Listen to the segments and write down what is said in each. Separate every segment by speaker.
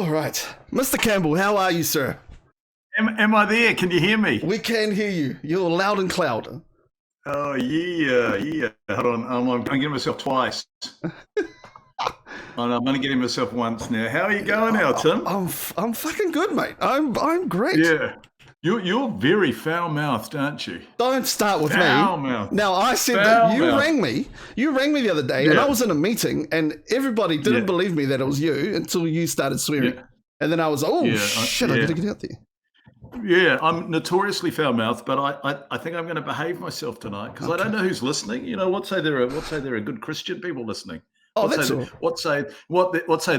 Speaker 1: All right. Mr. Campbell, how are you, sir?
Speaker 2: Am I there? Can you hear me?
Speaker 1: We can hear you. You're loud and cloud.
Speaker 2: Oh, yeah. Hold on. I'm getting myself twice. I'm only getting myself once now. How are you going now, Tim?
Speaker 1: I'm fucking good, mate. I'm great.
Speaker 2: Yeah. You're very foul-mouthed, aren't you?
Speaker 1: Don't start with me.
Speaker 2: Foul-mouthed.
Speaker 1: Now, I said that you rang me. You rang me the other day, and I was in a meeting, and everybody didn't believe me that it was you until you started swearing. Yeah. And then I was, shit, I gotta get out there.
Speaker 2: Yeah, I'm notoriously foul-mouthed, but I think I'm going to behave myself tonight because I don't know who's listening. You know, what say there are good Christian people listening. What say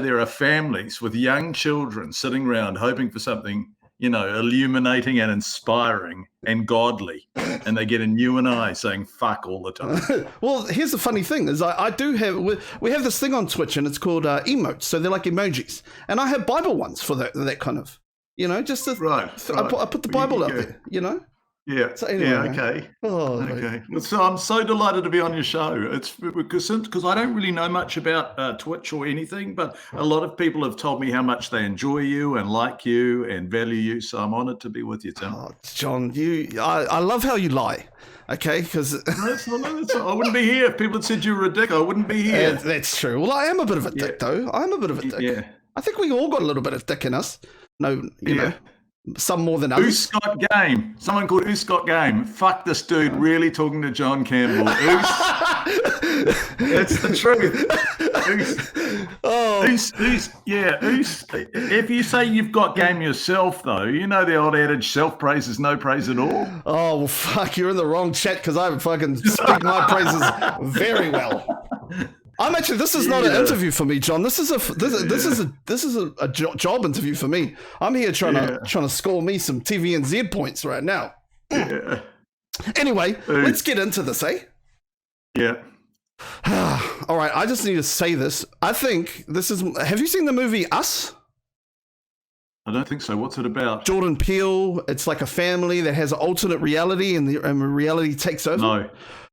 Speaker 2: there are families with young children sitting around hoping for something, you know, illuminating and inspiring and godly, and they get a you and I saying fuck all the time.
Speaker 1: Well, here's the funny thing is we have this thing on Twitch and it's called emotes, so they're like emojis, and I have Bible ones for that kind of. You know, just to,
Speaker 2: right.
Speaker 1: I put the Bible out there, you know?
Speaker 2: Yeah.
Speaker 1: So anyway,
Speaker 2: okay.
Speaker 1: Okay.
Speaker 2: Well, so I'm so delighted to be on your show. It's because I don't really know much about Twitch or anything, but a lot of people have told me how much they enjoy you and like you and value you. So I'm honored to be with you, Tim.
Speaker 1: Oh, John, I love how you lie. Okay, because
Speaker 2: I wouldn't be here if people had said you were a dick. I wouldn't be here.
Speaker 1: That's true. Well, I am a bit of a dick, though. I'm a bit of a dick.
Speaker 2: Yeah.
Speaker 1: I think we all got a little bit of dick in us. No, you know, some more than others.
Speaker 2: Scott Game. Someone called Scott Game. Fuck this dude really talking to John Campbell. That's the truth. If you say you've got game yourself, though, you know the old adage, self-praise is no praise at all.
Speaker 1: Oh, well, fuck, you're in the wrong chat because I fucking speak my praises very well. I'm actually. This is not an interview for me, John. This is a job interview for me. I'm here trying to score me some TVNZ points right now.
Speaker 2: Yeah.
Speaker 1: Anyway, let's get into this, eh?
Speaker 2: Yeah.
Speaker 1: All right. I just need to say this. I think this is. Have you seen the movie Us?
Speaker 2: I don't think so. What's it about?
Speaker 1: Jordan Peele. It's like a family that has an alternate reality, and reality takes over.
Speaker 2: No.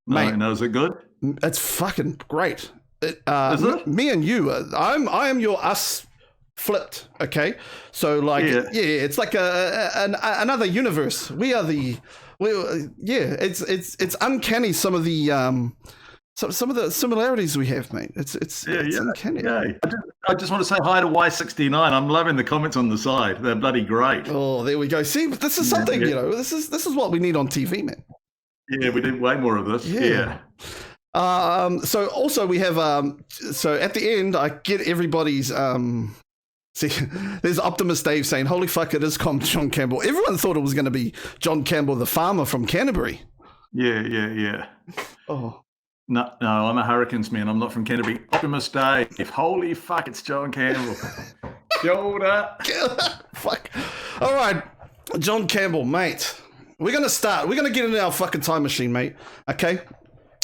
Speaker 2: Mate, no. Is it good?
Speaker 1: It's fucking great.
Speaker 2: Is it?
Speaker 1: Me and you, I am your us flipped. Okay, so like, it's like another universe. It's uncanny some of the some of the similarities we have, mate. It's uncanny.
Speaker 2: Yeah. I just want to say hi to Y69. I'm loving the comments on the side. They're bloody great.
Speaker 1: Oh, there we go. See, this is something, you know. This is what we need on TV, man.
Speaker 2: Yeah, we need way more of this. Yeah.
Speaker 1: So also we have so at the end I get everybody's see, there's Optimus Dave saying, holy fuck, it is John Campbell. Everyone thought it was going to be John Campbell, the farmer from Canterbury.
Speaker 2: Yeah.
Speaker 1: Oh.
Speaker 2: No, I'm a Hurricanes man. I'm not from Canterbury. Optimus Dave. Holy fuck, it's John Campbell. Shoulder.
Speaker 1: Fuck. All right, John Campbell, mate. We're going to get into our fucking time machine, mate. Okay?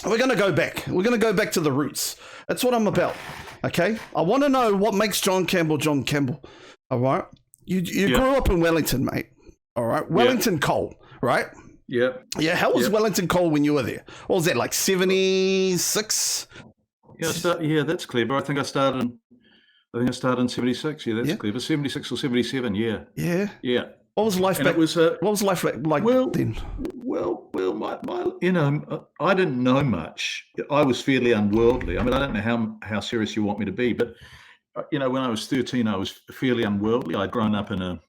Speaker 1: We're going to go back. We're going to go back to the roots. That's what I'm about. Okay? I want to know what makes John Campbell John Campbell. All right? You grew up in Wellington, mate. All right? Wellington Coal, right?
Speaker 2: Yeah.
Speaker 1: Yeah, how was Wellington Coal when you were there? What was that, like 76?
Speaker 2: Yeah, that's clever. I think I started in 76. Yeah, that's clever. 76 or 77, yeah.
Speaker 1: Yeah. What was life back? What was life like then?
Speaker 2: Well, my you know, I didn't know much. I was fairly unworldly. I mean, I don't know how serious you want me to be, but you know, when I was 13, I was fairly unworldly. I'd grown up in a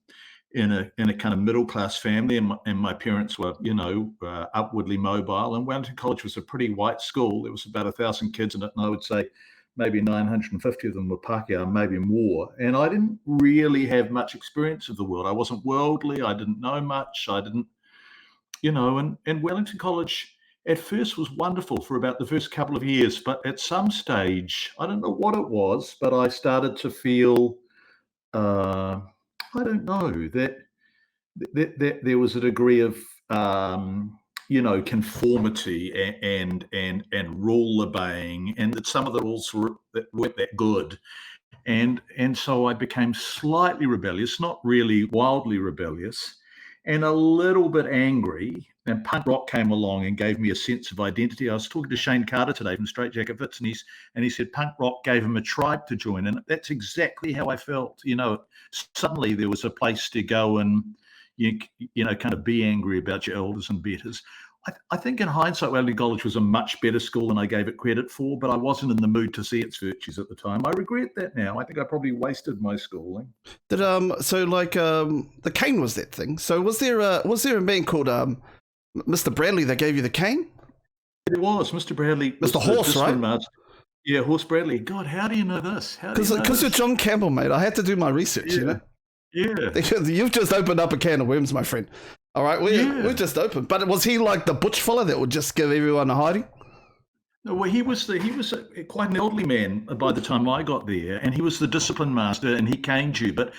Speaker 2: kind of middle class family, and my parents were, you know, upwardly mobile. And Wellington College was a pretty white school. There was about 1,000 kids in it, and I would say maybe 950 of them were Pākehā, maybe more. And I didn't really have much experience of the world. I wasn't worldly. I didn't know much. I didn't, you know, and Wellington College at first was wonderful for about the first couple of years. But at some stage, I don't know what it was, but I started to feel, I don't know, that there was a degree of, you know, conformity and rule obeying, and that some of the rules weren't that good, and so I became slightly rebellious, not really wildly rebellious, and a little bit angry and punk rock came along and gave me a sense of identity. I was talking to Shane Carter today from Straight Jacket Fits, and he said punk rock gave him a tribe to join, and that's exactly how I felt. Suddenly there was a place to go and kind of be angry about your elders and betters. I think in hindsight, Wellington College was a much better school than I gave it credit for, but I wasn't in the mood to see its virtues at the time. I regret that now. I think I probably wasted my schooling.
Speaker 1: The cane was that thing. So was there a man called Mr. Bradley that gave you the cane?
Speaker 2: It was Mr. Bradley.
Speaker 1: Mr. Horse, right?
Speaker 2: Master. Yeah, Horse Bradley. God, how do you know this?
Speaker 1: Because you're John Campbell, mate. I had to do my research.
Speaker 2: Yeah.
Speaker 1: You've just opened up a can of worms, my friend. All right, we're just open. But was he like the butch fella that would just give everyone a hiding?
Speaker 2: No, well, he was quite an elderly man by the time I got there, and he was the discipline master, and he caned you. But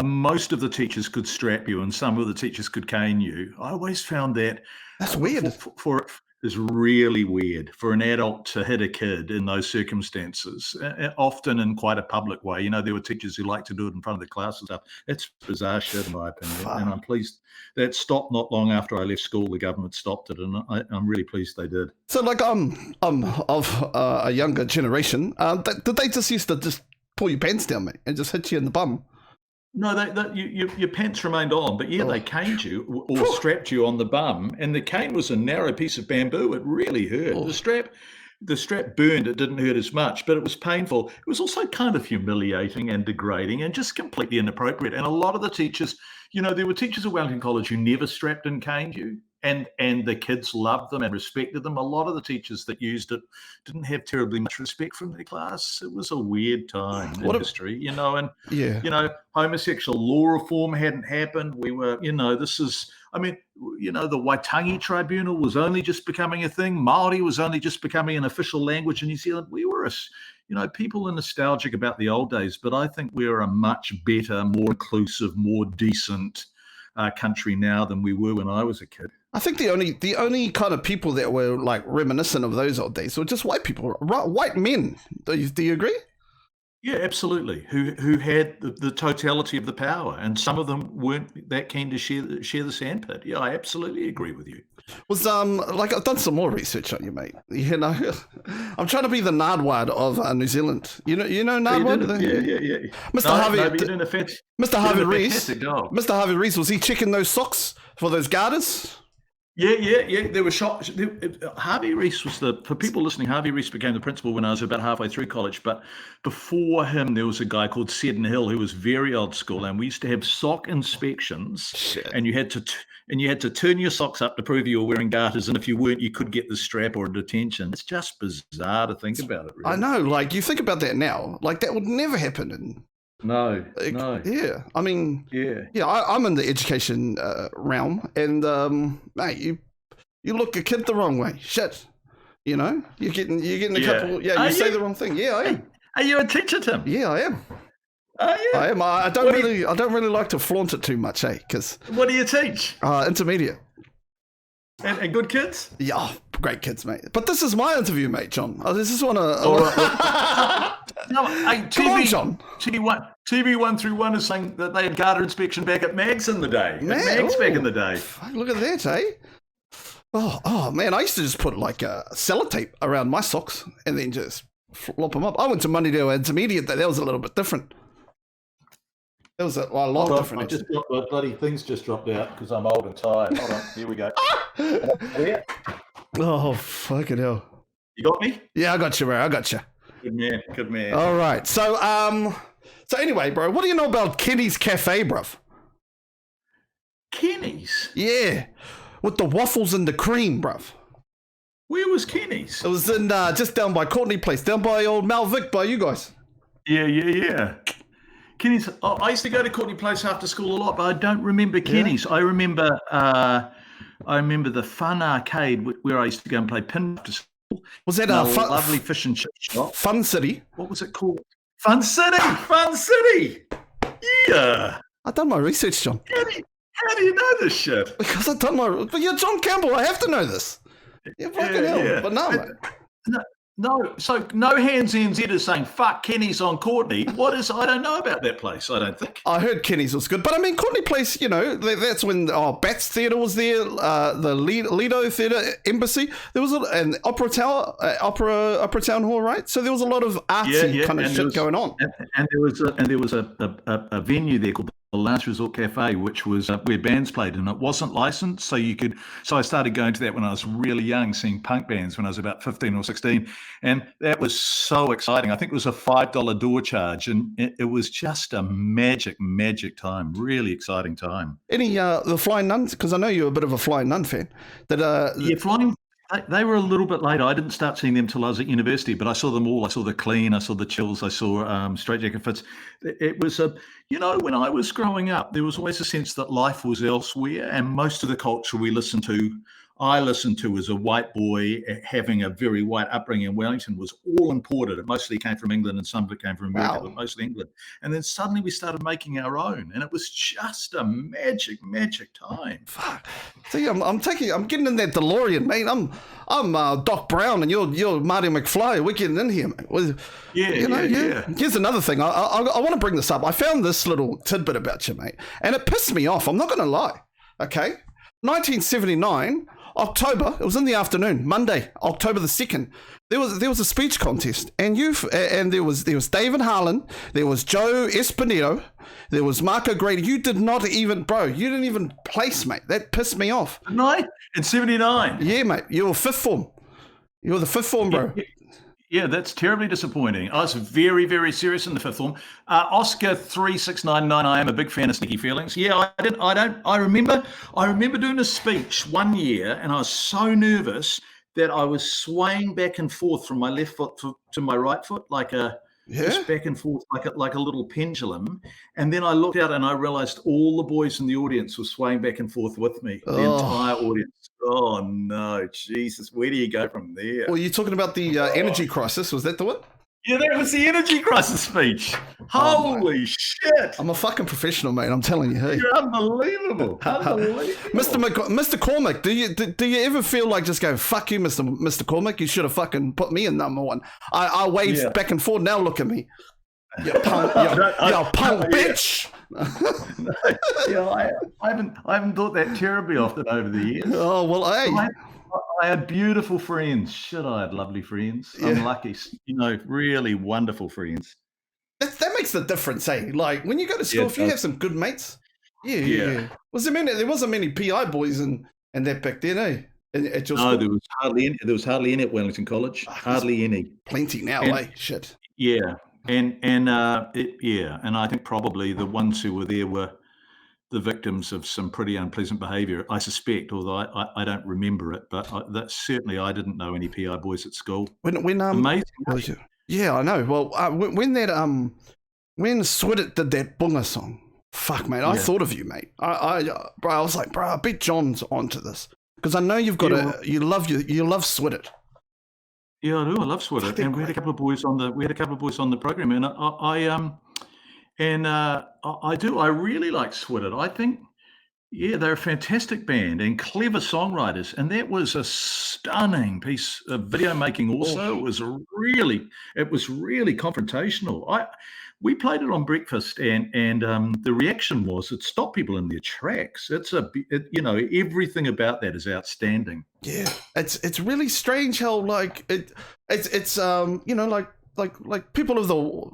Speaker 2: most of the teachers could strap you, and some of the teachers could cane you. I always found that's
Speaker 1: weird.
Speaker 2: Is really weird for an adult to hit a kid in those circumstances, often in quite a public way. There were teachers who liked to do it in front of the class and stuff. It's bizarre shit, in my opinion. And I'm pleased that stopped not long after I left school. The government stopped it, and I'm really pleased they did.
Speaker 1: So, of a younger generation, did they just used to just pull your pants down, mate, and just hit you in the bum?
Speaker 2: No, your pants remained on, but they caned you or strapped you on the bum, and the cane was a narrow piece of bamboo. It really hurt. The strap burned. It didn't hurt as much, but it was painful. It was also kind of humiliating and degrading and just completely inappropriate. And a lot of the teachers, there were teachers at Wellington College who never strapped and caned you. And the kids loved them and respected them. A lot of the teachers that used it didn't have terribly much respect from their class. It was a weird time in history, homosexual law reform hadn't happened. We were, the Waitangi Tribunal was only just becoming a thing. Māori was only just becoming an official language in New Zealand. We were, people are nostalgic about the old days, but I think we're a much better, more inclusive, more decent country now than we were when I was a kid.
Speaker 1: I think the only kind of people that were like reminiscent of those old days were just white people, white men. Do you agree?
Speaker 2: Yeah, absolutely. Who had the totality of the power, and some of them weren't that keen to share the sandpit. Yeah, I absolutely agree with you.
Speaker 1: Was I've done some more research on you, mate. I'm trying to be the Nardwuar of New Zealand. You know Nardwuar?
Speaker 2: Yeah.
Speaker 1: Mr. Harvey Reese. Mr. Harvey Reese, was he checking those socks for those garters?
Speaker 2: Yeah. There were shots. Harvey Reese for people listening, Harvey Reese became the principal when I was about halfway through college. But before him, there was a guy called Seddon Hill who was very old school, and we used to have sock inspections.
Speaker 1: Shit.
Speaker 2: And you had to turn your socks up to prove you were wearing garters, and if you weren't, you could get the strap or a detention. It's just bizarre to think about it. Really.
Speaker 1: I know. You think about that now, that would never happen.
Speaker 2: No.
Speaker 1: Yeah, I mean, yeah. I'm in the education realm, and mate, you look a kid the wrong way. Shit, you're getting a couple. Yeah, you say the wrong thing. Yeah, I am.
Speaker 2: Are you a teacher, Tim?
Speaker 1: Yeah, I am.
Speaker 2: Oh, yeah.
Speaker 1: I am. I don't really like to flaunt it too much, because.
Speaker 2: What do you teach?
Speaker 1: Intermediate.
Speaker 2: And good kids?
Speaker 1: Yeah, great kids, mate. But this is my interview, mate, John. I just want to.
Speaker 2: No, hey,
Speaker 1: Come on, John.
Speaker 2: TV 131 is saying that they had garter inspection back at Mags in the day. Mags back in the day.
Speaker 1: Look at that, eh? Oh, man, I used to just put sellotape around my socks and then just flop them up. I went to Moneydale Intermediate. That was a little bit different. That was a lot different.
Speaker 2: The bloody things just dropped out because I'm old and tired. Hold on, here we go.
Speaker 1: Oh, fucking hell.
Speaker 2: You got me?
Speaker 1: Yeah, I got you, bro. I got you.
Speaker 2: Good man.
Speaker 1: All right. So anyway, bro, what do you know about Kenny's Cafe, bruv?
Speaker 2: Kenny's?
Speaker 1: Yeah, with the waffles and the cream, bruv.
Speaker 2: Where was Kenny's?
Speaker 1: It was in just down by Courtney Place, down by old Malvic, by you guys.
Speaker 2: Yeah. Kenny's. Oh, I used to go to Courtney Place after school a lot, but I don't remember Kenny's. Yeah. I remember the Fun Arcade where I used to go and play pin after school.
Speaker 1: Was that a
Speaker 2: lovely fish and chip shop?
Speaker 1: Fun City.
Speaker 2: What was it called? Fun City. Yeah.
Speaker 1: I've done my research, John.
Speaker 2: How do you know this shit?
Speaker 1: Because I've done my. But you're John Campbell. I have to know this. Yeah, fucking hell.
Speaker 2: Yeah.
Speaker 1: But no, mate.
Speaker 2: No, so no Hands NZ is saying fuck Kenny's on Courtney. What is? I don't know about that place. I don't think.
Speaker 1: I heard Kenny's was good, but I mean, Courtney Place, that's when Bats Theatre was there, the Lido Theatre Embassy. There was an Opera Tower, Opera Town Hall, right? So there was a lot of artsy kind of shit going on.
Speaker 2: And there was a venue there called the Last Resort Cafe, which was where bands played, and it wasn't licensed, so you could. So I started going to that when I was really young, seeing punk bands when I was about 15 or 16, and that was so exciting. I think it was a $5 door charge, and it was just a magic time, really exciting time.
Speaker 1: Any the Flying Nuns? Because I know you're a bit of a Flying Nun fan.
Speaker 2: Flying. They were a little bit later. I didn't start seeing them till I was at university, but I saw them all. I saw the Clean, I saw the Chills, I saw Straight Jacket Fits. It was when I was growing up, there was always a sense that life was elsewhere, and most of the culture I listened to as a white boy having a very white upbringing in Wellington was all imported. It mostly came from England and some of it came from America, but mostly England. And then suddenly we started making our own, and it was just a magic time.
Speaker 1: Fuck. See, I'm getting in that DeLorean, mate. I'm Doc Brown and you're Marty McFly. We're getting in here, mate.
Speaker 2: Yeah.
Speaker 1: Here's another thing. I want to bring this up. I found this little tidbit about you, mate, and it pissed me off. I'm not going to lie. Okay, 1979. October, it was in the afternoon, Monday, October the 2nd. There was a speech contest, and there was David Harlan, there was Joe Espinito, there was Marco Grady. You didn't even place, mate. That pissed me off.
Speaker 2: Didn't I? In 79.
Speaker 1: Yeah, mate. You were fifth form. You were the fifth form, bro.
Speaker 2: Yeah, that's terribly disappointing. I was very, very serious in the fifth form. Oscar 3699. I am a big fan of Sneaky Feelings. Yeah, I remember doing a speech one year, and I was so nervous that I was swaying back and forth from my left foot to my right foot, just back and forth like a little pendulum. And then I looked out and I realized all the boys in the audience were swaying back and forth with me. The entire audience. Oh no, Jesus! Where do you go from there?
Speaker 1: Well, you're talking about the energy crisis. Was that the one?
Speaker 2: Yeah, that was the energy crisis speech. Holy shit!
Speaker 1: I'm a fucking professional, mate. I'm telling you. Hey,
Speaker 2: you're unbelievable.
Speaker 1: Mr. Cormack, do you ever feel like just go fuck you, Mr. Cormack? You should have fucking put me in number one. I waved back and forth. Now look at me. You punk, bitch.
Speaker 2: I haven't thought that terribly often over the years.
Speaker 1: Oh well, hey.
Speaker 2: I had beautiful friends. Shit, I had lovely friends. Yeah. I'm lucky, really wonderful friends.
Speaker 1: That makes the difference, eh? Like when you go to school, if you have some good mates, yeah. There wasn't many PI boys and that back then, eh? At your school?
Speaker 2: There was hardly any at Wellington College. Hardly any.
Speaker 1: Plenty now, eh? Shit.
Speaker 2: Yeah. And I think probably the ones who were there were the victims of some pretty unpleasant behaviour, I suspect, although I don't remember it. But I didn't know any PI boys at school. Amazing.
Speaker 1: Yeah, I know. Well, when Swidit did that Bunga song, fuck, mate, I thought of you, mate. I was like, bro, I bet John's onto this because I know you've got you love Swidit.
Speaker 2: Yeah, I do. I love Swidit, and we had a couple of boys on the program, and I do. I really like Swidit. I think, they're a fantastic band and clever songwriters, and that was a stunning piece of video making. Also, it was really confrontational. We played it on breakfast, and the reaction was it stopped people in their tracks. Everything about that is outstanding. Yeah,
Speaker 1: it's really strange how like like people of the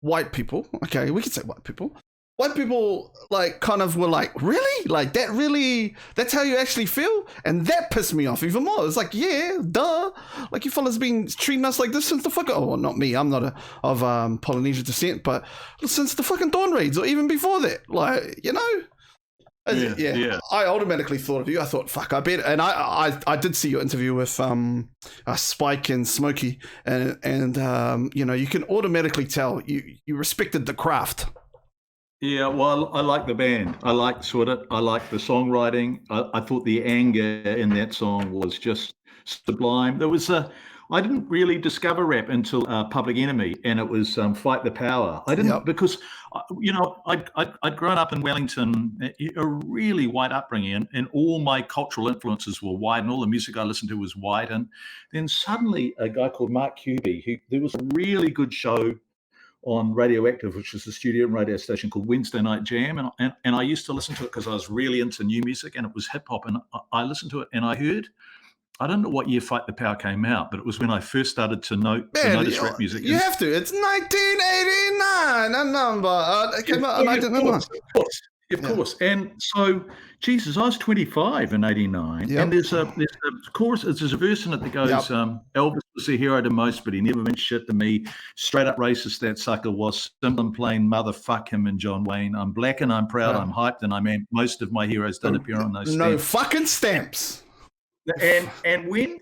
Speaker 1: white people. Okay, we could say white people. White people like kind of were like, really? Like that really, that's how you actually feel? And that pissed me off even more. It's like, yeah, duh. Like you fellas been treating us like this since the fucking, well, not me, I'm not of Polynesian descent, but since the fucking Dawn Raids or even before that. Like, I automatically thought of you. I thought, fuck, I bet. And I did see your interview with Spike and Smokey, and you can automatically tell you respected the craft.
Speaker 2: Yeah, well, I like the band. I like Swidit. I like the songwriting. I thought the anger in that song was just sublime. There was I didn't really discover rap until Public Enemy, and it was Fight the Power. I didn't because, I'd grown up in Wellington, a really white upbringing, and all my cultural influences were white, and all the music I listened to was white. And then suddenly, a guy called Mark Cuby, there was a really good show on Radioactive, which was a studio and radio station called Wednesday Night Jam, and I used to listen to it because I was really into new music, and it was hip hop, and I listened to it, and I don't know what year Fight the Power came out, but it was when I first started to notice rap music.
Speaker 1: You have to. It's 1989, a number. It came out in 1991.
Speaker 2: Of course. And so, Jesus, I was 25 in 89, and there's a chorus, there's a verse in it that goes, Elvis was a hero to most, but he never meant shit to me. Straight up racist, that sucker was. Simple and plain, motherfuck him and John Wayne. I'm black and I'm proud, I'm hyped and I'm amped. Most of my heroes don't appear on those stamps.
Speaker 1: No fucking stamps.
Speaker 2: And when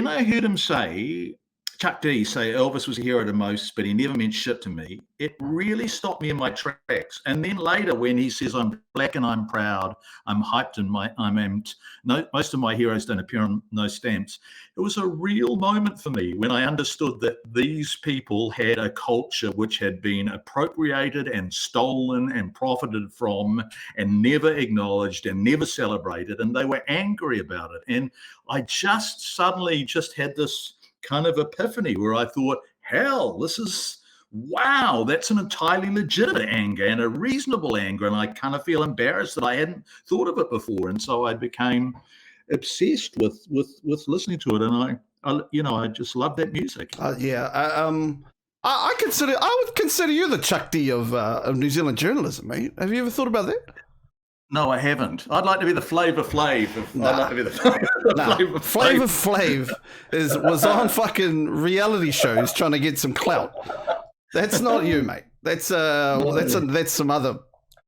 Speaker 2: I heard him say, Chuck D say Elvis was a hero to most, but he never meant shit to me, it really stopped me in my tracks. And then later when he says, I'm black and I'm proud, I'm hyped and I'm amped, most of my heroes don't appear on those stamps, it was a real moment for me when I understood that these people had a culture which had been appropriated and stolen and profited from and never acknowledged and never celebrated, and they were angry about it. And I just suddenly had this kind of epiphany where I thought, hell, wow, that's an entirely legitimate anger and a reasonable anger. And I kind of feel embarrassed that I hadn't thought of it before. And so I became obsessed with listening to it. And I just love that music.
Speaker 1: I would consider you the Chuck D of New Zealand journalism, mate. Have you ever thought about that?
Speaker 2: No, I haven't. I'd like to be the Flavor Flav.
Speaker 1: Flavor Flav was on fucking reality shows trying to get some clout. That's not you, mate. That's some other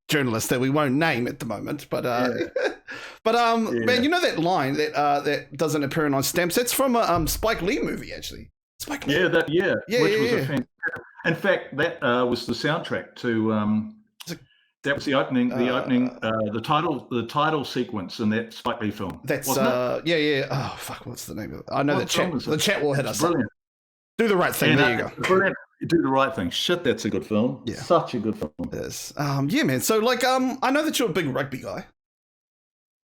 Speaker 1: journalist that we won't name at the moment. But man, you know that line that doesn't appear on stamps? That's from a Spike Lee movie, actually. Spike Lee.
Speaker 2: Was a fantastic. In fact, that was the soundtrack to. That was the opening, the title sequence in that Spike Lee film.
Speaker 1: That's Oh fuck, what's the name of it? I know the chat will hit us.
Speaker 2: Brilliant.
Speaker 1: Do the right thing. There you go.
Speaker 2: Brilliant. Do the right thing. Shit, that's a good film. Yeah, such a good film.
Speaker 1: Yes. Yeah, man. So I know that you're a big rugby guy.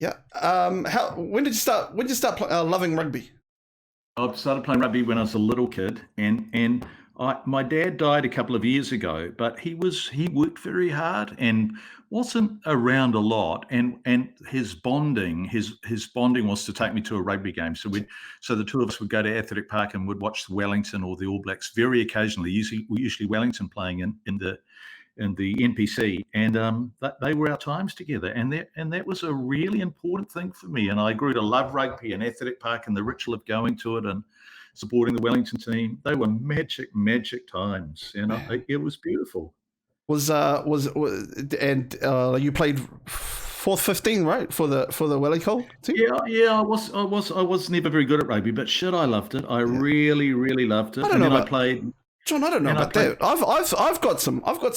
Speaker 1: Yeah. When did you start? When did you start loving rugby?
Speaker 2: I started playing rugby when I was a little kid, and my dad died a couple of years ago, but he worked very hard and wasn't around a lot. And his bonding was to take me to a rugby game. So the two of us would go to Athletic Park and would watch Wellington or the All Blacks very occasionally. Usually Wellington playing in the NPC, and they were our times together. And that was a really important thing for me. And I grew to love rugby and Athletic Park and the ritual of going to it and supporting the Wellington team. They were magic times, and it was beautiful.
Speaker 1: You played 4th 15, right, for the Wellington team?
Speaker 2: Yeah. I was never very good at rugby, but shit, I loved it. I really loved it.
Speaker 1: I don't know about John. I don't know about that. I've got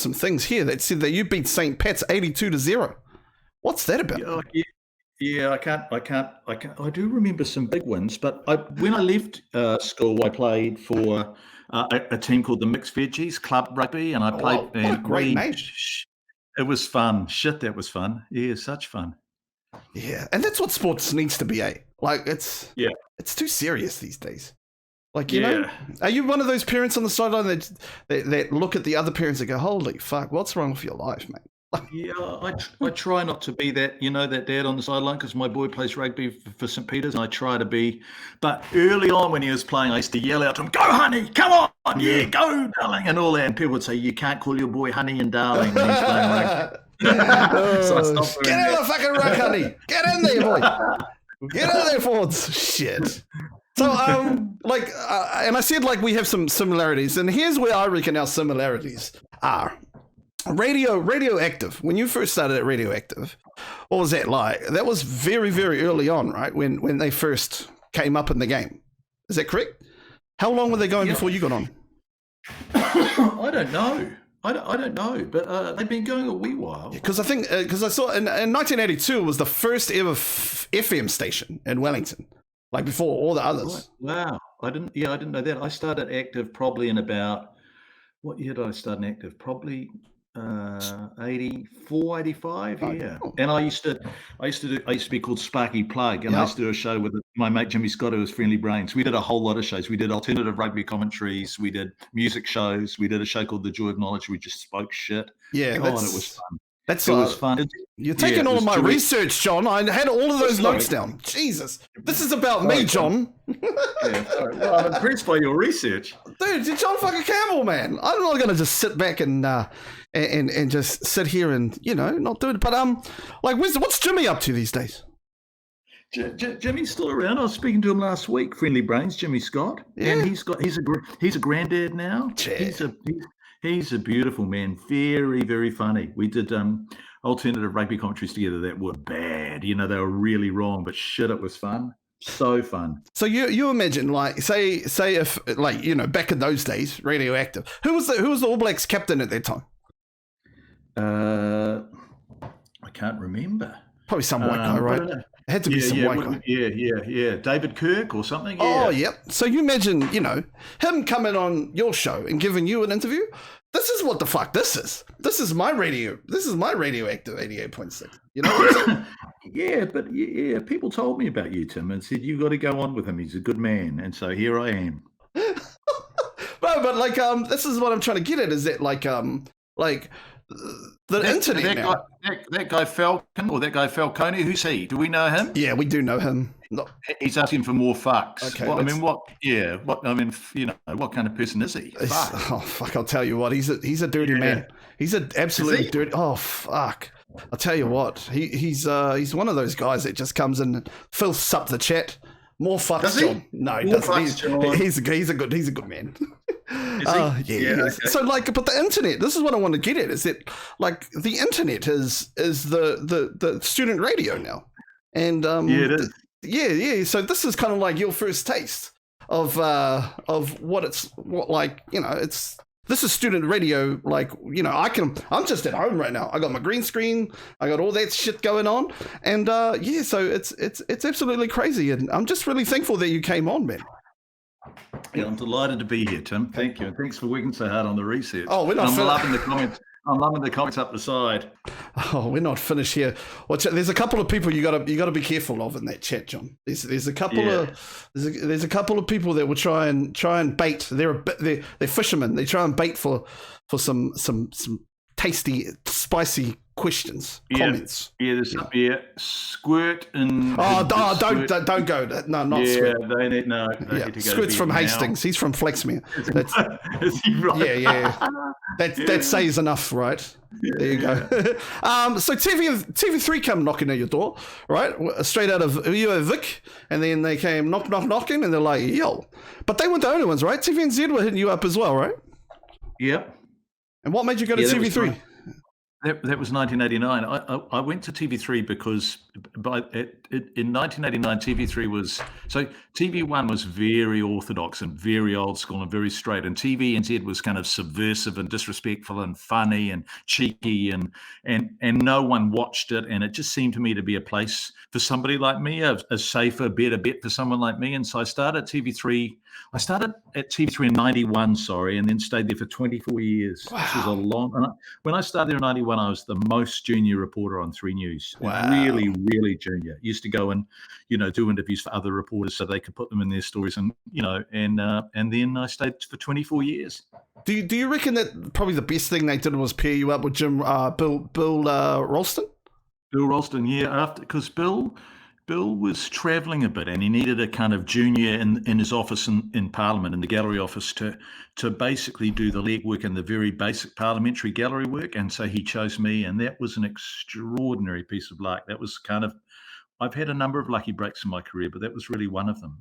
Speaker 1: some things here that said that you beat St. Pat's 82-0. What's that about?
Speaker 2: Yeah, I can't. I do remember some big wins, but when I left school, I played for a team called the Mixed Veggies Club Rugby, and I played.
Speaker 1: What a great name!
Speaker 2: It was fun. Shit, that was fun. Yeah, such fun.
Speaker 1: Yeah, and that's what sports needs to be. It's too serious these days. You know, are you one of those parents on the sideline that look at the other parents and go, "Holy fuck, what's wrong with your life, mate?"
Speaker 2: Yeah, I try not to be that dad on the sideline, because my boy plays rugby for St. Peter's, and I try to be. But early on when he was playing, I used to yell out to him, "Go, honey, come on, yeah, go, darling," and all that. And people would say, "You can't call your boy honey and darling when he's playing rugby." So I stopped doing
Speaker 1: Get in the fucking rug, honey. Get in there, boy. Get in there, forwards. Shit. So, and I said we have some similarities, and here's where I reckon our similarities are. Radioactive. When you first started at Radioactive, what was that like? That was very, very early on, right? When they first came up in the game. Is that correct? How long were they going before you got on?
Speaker 2: I don't know. I don't know, but they've been going a wee while.
Speaker 1: Because I saw in 1982 was the first ever FM station in Wellington. like before all the others.
Speaker 2: Wow. I didn't know that. I started active probably in about, what year did I start in active? Probably 84, 85.
Speaker 1: Oh,
Speaker 2: Yeah.
Speaker 1: cool.
Speaker 2: And I used to be called Sparky Plug, and I
Speaker 1: Yep.
Speaker 2: used to do a show with my mate Jimmy Scott, who was Friendly Brains. We did a whole lot of shows. We did alternative rugby commentaries, we did music shows, we did a show called The Joy of Knowledge. We just spoke shit.
Speaker 1: Yeah,
Speaker 2: God, it was fun.
Speaker 1: that's
Speaker 2: It was fun.
Speaker 1: you're taking
Speaker 2: it
Speaker 1: all
Speaker 2: was
Speaker 1: of my
Speaker 2: joy-
Speaker 1: research, John. I had all of those
Speaker 2: Sorry.
Speaker 1: notes down. Jesus, this is about
Speaker 2: Sorry,
Speaker 1: me, John.
Speaker 2: Yeah, sorry. Well, I'm impressed by your research.
Speaker 1: Dude, you're John fucking Campbell, man. I'm not gonna just sit back and just sit here and not do it. But like, what's Jimmy up to these days?
Speaker 2: Jimmy's still around. I was speaking to him last week. Friendly Brains, Jimmy Scott,
Speaker 1: Yeah.
Speaker 2: and he's a granddad now.
Speaker 1: Yeah.
Speaker 2: He's a beautiful man. Very, very funny. We did alternative rugby commentaries together that were bad. They were really wrong, but shit, it was fun. So fun.
Speaker 1: So you imagine, like, say if, like, back in those days, radioactive. Who was the All Blacks captain at that time?
Speaker 2: I can't remember.
Speaker 1: Probably some white guy, right?
Speaker 2: I don't know.
Speaker 1: It had to be some white guy.
Speaker 2: Yeah. David Kirk or something.
Speaker 1: Oh,
Speaker 2: Yeah.
Speaker 1: yep. So you imagine, him coming on your show and giving you an interview. This is what the fuck this is. This is my radio. This is my radioactive 88.6. You know what I'm saying?
Speaker 2: Yeah, but people told me about you, Tim, and said you got to go on with him. He's a good man, and so here I am.
Speaker 1: but like, this is what I'm trying to get at. Is that like the internet now?
Speaker 2: That guy Falcon or that guy Falcone, who's he? Do we know him?
Speaker 1: Yeah, we do know him. No.
Speaker 2: He's asking for more fucks.
Speaker 1: Okay,
Speaker 2: What kind of person is he? Fuck.
Speaker 1: Oh fuck! I'll tell you what. He's a dirty man. He's an absolutely dirty. Oh fuck! I'll tell you what. He's one of those guys that just comes in and filths up the chat. More fucks,
Speaker 2: Does he?
Speaker 1: John. No, he
Speaker 2: More
Speaker 1: doesn't.
Speaker 2: fucks, John.
Speaker 1: He's a good man.
Speaker 2: Is he?
Speaker 1: Yeah.
Speaker 2: Okay.
Speaker 1: So like, but the internet. This is what I want to get at. Is that like the internet is the student radio now, and
Speaker 2: Yeah, it is.
Speaker 1: Yeah. So this is kind of like your first taste of what it's this is student radio. Like, I'm just at home right now. I got my green screen. I got all that shit going on, and so it's absolutely crazy, and I'm just really thankful that you came on, man.
Speaker 2: Yeah, I'm delighted to be here, Tim. Thank you, and thanks for working so hard on the research.
Speaker 1: Oh, we're not.
Speaker 2: I'm loving the comments. I'm loving the comments up the side.
Speaker 1: Oh, we're not finished here. There's a couple of people you gotta be careful of in that chat, John. There's a couple there's a couple of people that will try and bait. They're fishermen. They try and bait for some tasty, spicy questions, comments.
Speaker 2: Yeah, there's Squirt and
Speaker 1: don't go. No, not Squirt.
Speaker 2: They need to go
Speaker 1: Squirt's from
Speaker 2: now.
Speaker 1: Hastings. He's from Flaxmere.
Speaker 2: Is he right?
Speaker 1: Yeah. That says enough, right? There you go. So TV3 come knocking at your door, right? Straight out of Vic, and then they came knocking, and they're like, yo. But they weren't the only ones, right? TVNZ were hitting you up as well, right?
Speaker 2: Yep.
Speaker 1: And what made you go to TV3?
Speaker 2: That was 1989. I went to TV3 because in 1989 TV3 was TV1 was very orthodox and very old school and very straight, and TVNZ was kind of subversive and disrespectful and funny and cheeky and no one watched it, and it just seemed to me to be a place for somebody like me, a safer, better bet for someone like me. And so I started at TV3. I started at TV3 in 91, and then stayed there for 24 years.
Speaker 1: Wow.
Speaker 2: Which was a long. When I started there in 91, I was the most junior reporter on 3 News.
Speaker 1: Wow.
Speaker 2: Really, really junior. Used to go and, do interviews for other reporters so they could put them in their stories, and then I stayed for 24 years.
Speaker 1: Do you reckon that probably the best thing they did was pair you up with Bill Ralston?
Speaker 2: Bill Ralston, yeah, because Bill was travelling a bit, and he needed a kind of junior in his office in Parliament, in the gallery office, to basically do the legwork and the very basic parliamentary gallery work. And so he chose me, and that was an extraordinary piece of luck. That was kind of, I've had a number of lucky breaks in my career, but that was really one of them.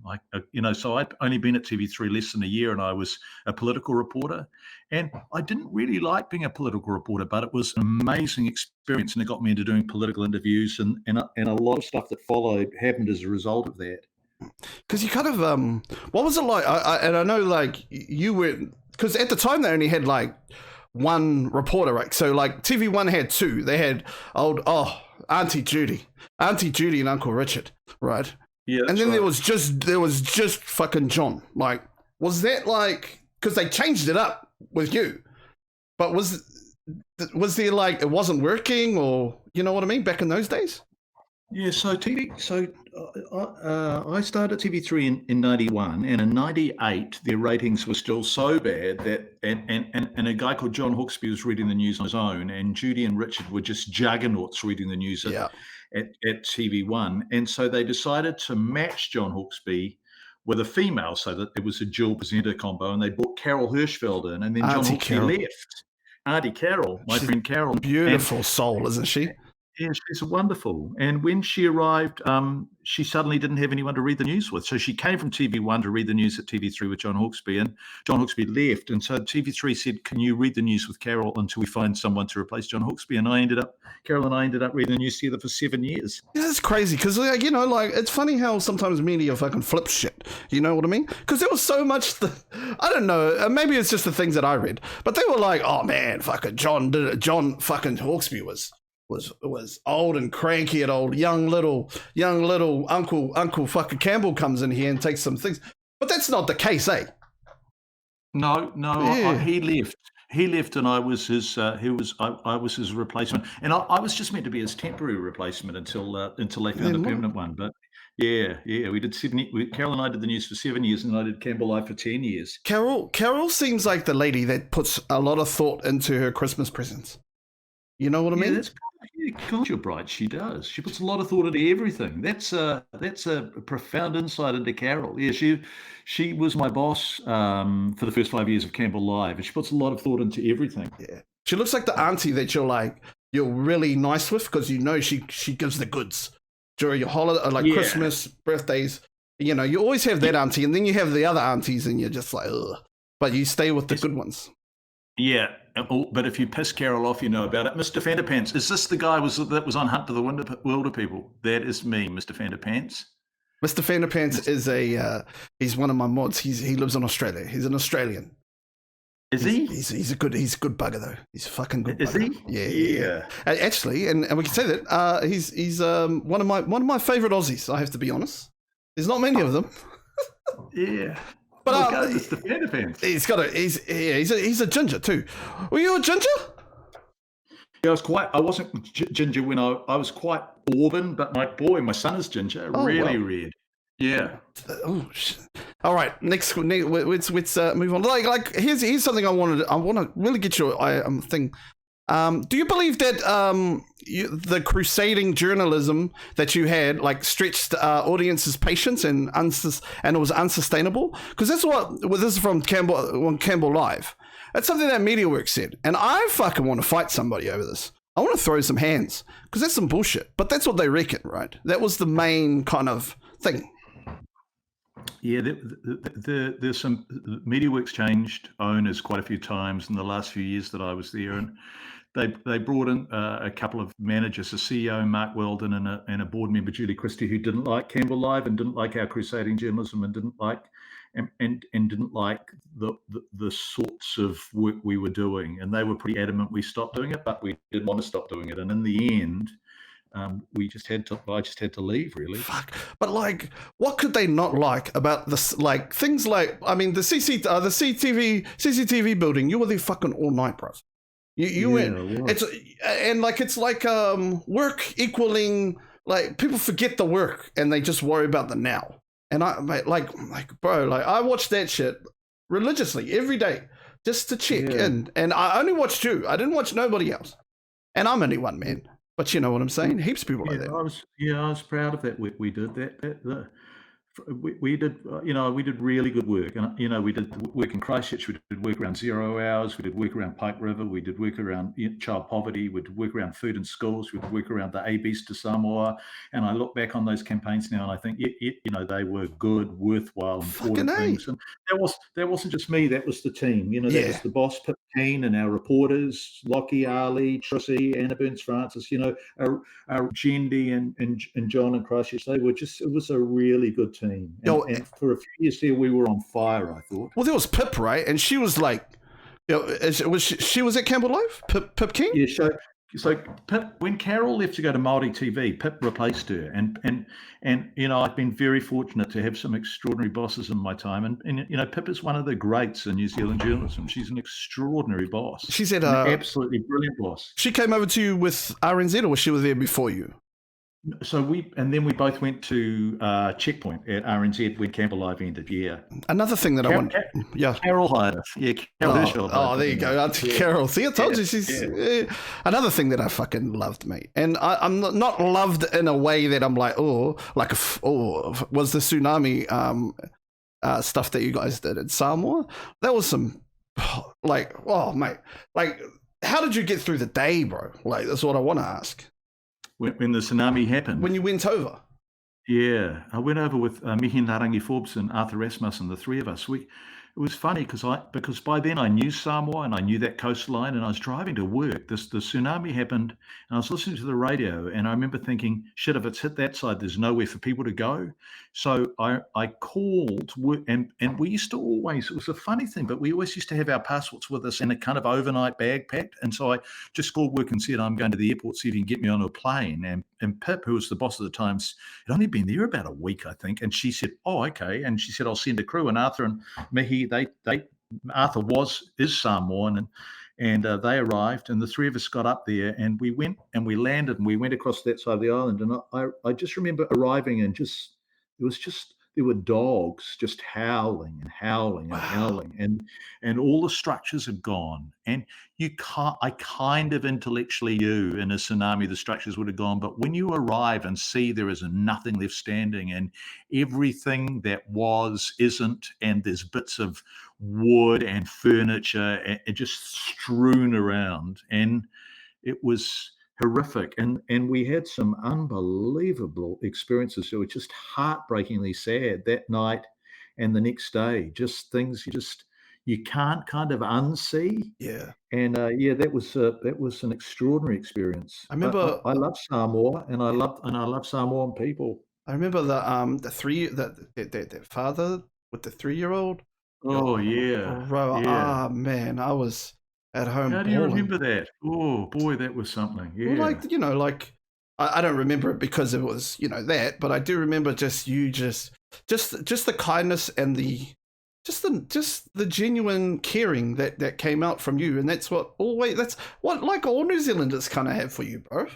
Speaker 2: So I'd only been at TV3 less than a year, and I was a political reporter. And I didn't really like being a political reporter, but it was an amazing experience, and it got me into doing political interviews, and a lot of stuff that followed happened as a result of that.
Speaker 1: Because you kind of, what was it like? I know, like, you were, because at the time they only had like one reporter, right? So like TV1 had two. They had Auntie Judy and Uncle Richard, right?
Speaker 2: Yeah,
Speaker 1: And
Speaker 2: that's
Speaker 1: then
Speaker 2: right.
Speaker 1: there was just fucking John. Like, was that like because they changed it up with you? But was there like it wasn't working, or you know what I mean? Back in those days.
Speaker 2: Yeah, so TV. So I started TV3 in '91, and in '98 their ratings were still so bad that and a guy called John Hawkesby was reading the news on his own, and Judy and Richard were just juggernauts reading the news
Speaker 1: Yeah.
Speaker 2: at TV1, and so they decided to match John Hawkesby with a female, so that it was a dual presenter combo, and they brought Carol Hirschfeld in, and then John
Speaker 1: Auntie
Speaker 2: Hawkesby
Speaker 1: Carol.
Speaker 2: left. Auntie Carol, my
Speaker 1: She's
Speaker 2: friend Carol,
Speaker 1: beautiful soul, isn't she?
Speaker 2: yeah, she's wonderful. And when she arrived, she suddenly didn't have anyone to read the news with. So she came from TV1 to read the news at TV3 with John Hawkesby, and John Hawkesby left. And so TV3 said, "Can you read the news with Carol until we find someone to replace John Hawkesby?" And Carol and I ended up reading the news together for 7 years.
Speaker 1: Yeah, it's crazy because, like, you know, like it's funny how sometimes media fucking flips shit. You know what I mean? Because there was so much. I don't know. Maybe it's just the things that I read, but they were like, "Oh man, fucking John fucking Hawkesby was old and cranky at old young little Uncle fucking Campbell comes in here and takes some things." But that's not the case, eh?
Speaker 2: No,
Speaker 1: Yeah.
Speaker 2: he left. He left, and I was his. I was his replacement, and I was just meant to be his temporary replacement until they found a permanent one. But yeah, we did Carol and I did the news for 7 years, and I did Campbell Live for 10 years.
Speaker 1: Carol seems like the lady that puts a lot of thought into her Christmas presents. You know what I mean?
Speaker 2: God, you're bright. She does. She puts a lot of thought into everything. That's a profound insight into Carol. Yeah, she was my boss for the first 5 years of Campbell Live, and she puts a lot of thought into everything.
Speaker 1: Yeah. She looks like the auntie that you're really nice with because you know she gives the goods during your holiday, like Christmas, birthdays. You know, you always have that auntie, and then you have the other aunties, and you're just like, ugh. But you stay with the good ones.
Speaker 2: Yeah, but if you piss Carol off, you know about it. Mr. Vanderpants, is this the guy that was on Hunt for the Wilder People? That is me, Mr. Vanderpants.
Speaker 1: Mr. Vanderpants is he's one of my mods. He lives in Australia. He's an Australian.
Speaker 2: Is he?
Speaker 1: He's a good bugger though. He's a fucking good.
Speaker 2: Is
Speaker 1: bugger.
Speaker 2: he?
Speaker 1: Yeah. Actually, and we can say that he's one of my favorite Aussies. I have to be honest. There's not many of them.
Speaker 2: Yeah.
Speaker 1: But
Speaker 2: Mr. Vanderpants.
Speaker 1: He's a ginger too. Were you a ginger?
Speaker 2: Yeah, I wasn't ginger when I was quite auburn, but my son is ginger, really red. Yeah.
Speaker 1: Oh shit. All right, let's move on. Like here's something I want to really get your thing. Do you believe that the crusading journalism that you had like stretched audiences' patience and it was unsustainable? Because that's this is from Campbell Live. That's something that MediaWorks said, and I fucking want to fight somebody over this. I want to throw some hands because that's some bullshit. But that's what they reckon, right? That was the main kind of thing.
Speaker 2: Yeah, there's some MediaWorks changed owners quite a few times in the last few years that I was there, and they brought in a couple of managers, a CEO, Mark Weldon, and a board member, Julie Christie, who didn't like Campbell Live and didn't like our crusading journalism and didn't like the sorts of work we were doing, and they were pretty adamant we stopped doing it, but we didn't want to stop doing it, and in the end. I just had to leave, really.
Speaker 1: Fuck. But like, what could they not like about this? Like things like, I mean, the CCTV building. You were there fucking all night, bro. You went. It's like work equaling. Like people forget the work and they just worry about the now. And bro, I watched that shit religiously every day just to check in. And I only watched you. I didn't watch nobody else. And I'm only one man. But you know what I'm saying? Heaps of people like that.
Speaker 2: I was proud of that work we did. We did, we did really good work, and we did work in Christchurch. We did work around 0 hours. We did work around Pike River. We did work around child poverty. We did work around food in schools. We did work around the ABs to Samoa. And I look back on those campaigns now, and I think, they were good, worthwhile, important things. And that wasn't just me. That was the team. That was the boss, Pip Keane, and our reporters, Lockie, Ali, Trissy, Anna Burns-Francis. Our Jendi and John and Christchurch. It was a really good team. And for a few years there, we were on fire, I thought.
Speaker 1: Well, there was Pip, right? And she was like, she was at Campbell Live? Pip King?
Speaker 2: Yeah, So Pip, when Carol left to go to Māori TV, Pip replaced her, and I've been very fortunate to have some extraordinary bosses in my time, and Pip is one of the greats in New Zealand journalism. She's an extraordinary boss.
Speaker 1: She said,
Speaker 2: an absolutely brilliant boss.
Speaker 1: She came over to you with RNZ, or was she there before you?
Speaker 2: So we both went to Checkpoint at RNZ when Campbell Live ended. Yeah.
Speaker 1: Another thing that I want,
Speaker 2: Carol hired us. Yeah, Carol Herschel.
Speaker 1: Oh, there you go, Auntie Carol. See, I told you she's another thing that I fucking loved, mate. And I'm not loved in a way that I'm like, was the tsunami stuff that you guys did in Samoa? That was some mate. Like, how did you get through the day, bro? Like, that's what I want to ask.
Speaker 2: When the tsunami happened.
Speaker 1: When you went over.
Speaker 2: Yeah, I went over with Mihi Narangi Forbes and Arthur Rasmussen, the three of us. It was funny because by then I knew Samoa and I knew that coastline, and I was driving to work. The tsunami happened, and I was listening to the radio, and I remember thinking, shit, if it's hit that side, there's nowhere for people to go. So I called, and we used to always, it was a funny thing, but we always used to have our passports with us in a kind of overnight bag packed. And so I just called work and said, I'm going to the airport, see if you can get me on a plane. And Pip, who was the boss at the time, had only been there about a week, I think. And she said, oh, okay. And she said, I'll send a crew. And Arthur and Mihi, Arthur is Samoan, and they arrived, and the three of us got up there, and we went and we landed, and we went across that side of the island. And I just remember arriving, and there were dogs just howling and howling and howling, and all the structures had gone. And I kind of intellectually knew in a tsunami the structures would have gone, but when you arrive and see there is nothing left standing, and everything that isn't, and there's bits of wood and furniture and just strewn around, and it was horrific. And we had some unbelievable experiences. So it's just heartbreakingly sad that night and the next day, just things you can't kind of unsee.
Speaker 1: Yeah.
Speaker 2: And that was an extraordinary experience.
Speaker 1: I remember
Speaker 2: I love Samoa, and I love Samoan people.
Speaker 1: I remember the father with the 3-year-old.
Speaker 2: Oh yeah.
Speaker 1: Bro,
Speaker 2: yeah.
Speaker 1: Man, I was at home.
Speaker 2: How do you remember that? Oh boy, that was something. Yeah.
Speaker 1: Well, I don't remember it because it was, that, but I do remember just the kindness and the genuine caring that came out from you. And that's what all New Zealanders kind of have for you, bro.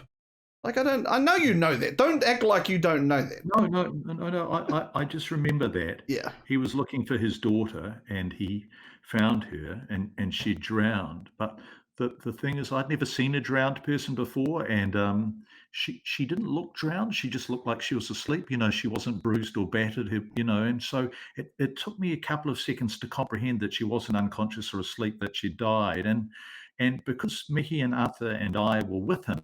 Speaker 1: Like, I know you know that. Don't act like you don't know that.
Speaker 2: No. I just remember that.
Speaker 1: Yeah.
Speaker 2: He was looking for his daughter, and he found her, and she drowned. But the thing is, I'd never seen a drowned person before, and she didn't look drowned. She just looked like she was asleep. She wasn't bruised or battered. And so it took me a couple of seconds to comprehend that she wasn't unconscious or asleep, that she died. And because Mihi and Arthur and I were with him,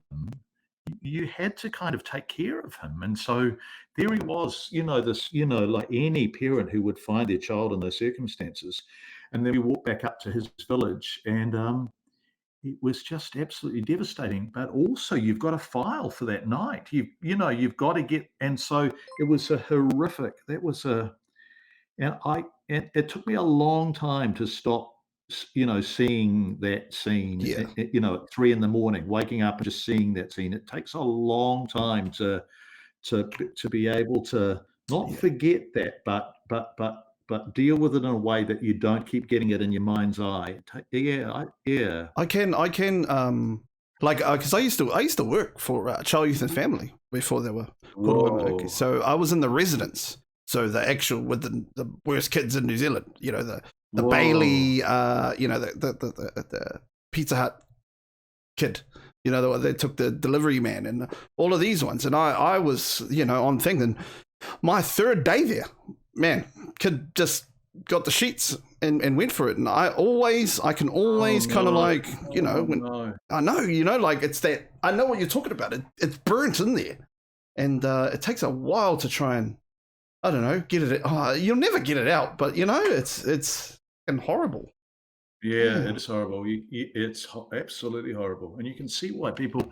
Speaker 2: you had to kind of take care of him. And so there he was, like any parent who would find their child in those circumstances. And then we walked back up to his village, and it was just absolutely devastating. But also, you've got to file for that night. You've got to get, and so it was a horrific. And it took me a long time to stop, seeing that scene.
Speaker 1: Yeah.
Speaker 2: At 3 a.m, waking up and just seeing that scene. It takes a long time to be able to not forget that, but deal with it in a way that you don't keep getting it in your mind's eye. I
Speaker 1: can, because I used to work for Child, Youth and Family before they were called. So I was in the residence. So the actual with the worst kids in New Zealand, the Bailey, the Pizza Hut kid, they took the delivery man and all of these ones. And I was, on thinking my 3rd day there, man, kid just got the sheets and went for it. And I can always kind of like, I know, it's that, I know what you're talking about. It's burnt in there. And it takes a while to try and, I don't know, get it. You'll never get it out, but it's horrible.
Speaker 2: Yeah, it's horrible. It's absolutely horrible, and you can see why people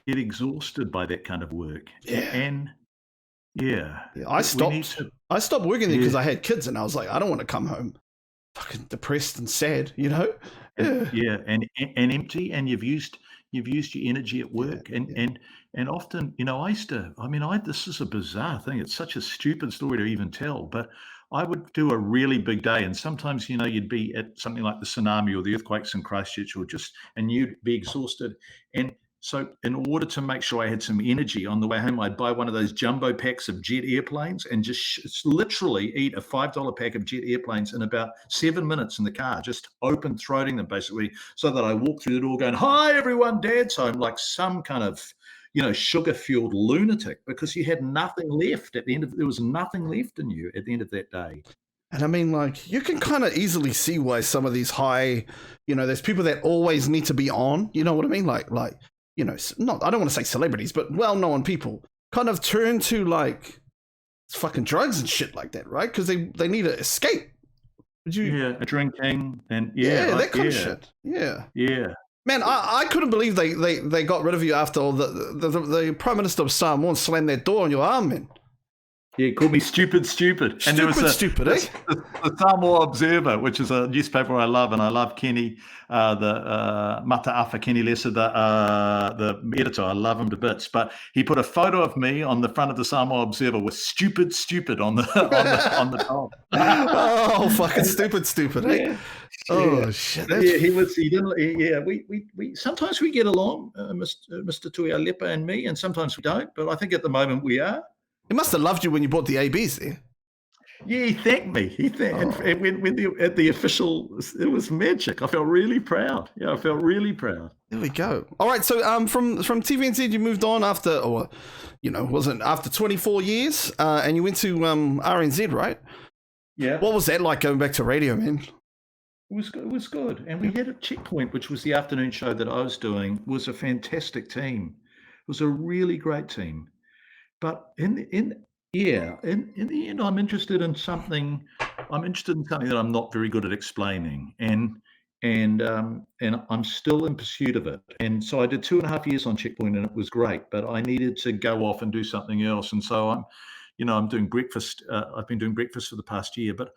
Speaker 2: get exhausted by that kind of work.
Speaker 1: Yeah,
Speaker 2: I
Speaker 1: stopped working there because I had kids, and I was like, I don't want to come home fucking depressed and sad,
Speaker 2: and empty, and you've used you've used your energy at work, and
Speaker 1: yeah.
Speaker 2: and often, I used to. I mean, I this is a bizarre thing. It's such a stupid story to even tell, but I would do a really big day, and sometimes, you'd be at something like the tsunami or the earthquakes in Christchurch, and you'd be exhausted, and so, in order to make sure I had some energy on the way home, I'd buy one of those jumbo packs of jet airplanes and just literally eat a $5 pack of jet airplanes in about 7 minutes in the car, just open throating them basically, so that I walk through the door going, "Hi, everyone, Dad's home," like some kind of, sugar fueled lunatic, because you had nothing left there was nothing left in you at the end of that day.
Speaker 1: And I mean, like, you can kind of easily see why some of these high, there's people that always need to be on, you know what I mean? Like, not, I don't want to say celebrities, but well-known people kind of turn to like fucking drugs and shit like that, right? Because they need to escape.
Speaker 2: Yeah, drinking and
Speaker 1: that kind of shit. Yeah.
Speaker 2: Yeah.
Speaker 1: Man, I couldn't believe they got rid of you after all the Prime Minister of Samoa slammed that door on your arm, man.
Speaker 2: Yeah, he called me stupid. And there was the Samoa Observer, which is a newspaper I love, and I love Kenny, the Mataafa Kenny Lesser, the editor. I love him to bits. But he put a photo of me on the front of the Samoa Observer with stupid on the top.
Speaker 1: Oh, fucking stupid, eh?
Speaker 2: Yeah.
Speaker 1: Oh shit!
Speaker 2: Yeah, he was. He didn't. Yeah, we sometimes we get along, Mr. Tuialepa and me, and sometimes we don't. But I think at the moment we are.
Speaker 1: He must have loved you when you bought the ABs there.
Speaker 2: Yeah, he thanked me. And when at the official, it was magic. I felt really proud. Yeah, I felt really proud.
Speaker 1: There we go. All right, so from TVNZ you moved on after, or wasn't after 24 years, and you went to RNZ, right?
Speaker 2: Yeah.
Speaker 1: What was that like going back to radio, man?
Speaker 2: It was good. And we had a Checkpoint, which was the afternoon show that I was doing. It was a fantastic team. It was a really great team. But in the end, I'm interested in something. I'm interested in something that I'm not very good at explaining, and I'm still in pursuit of it. And so I did 2.5 years on Checkpoint, and it was great. But I needed to go off and do something else. And so I'm doing breakfast. I've been doing breakfast for the past year. But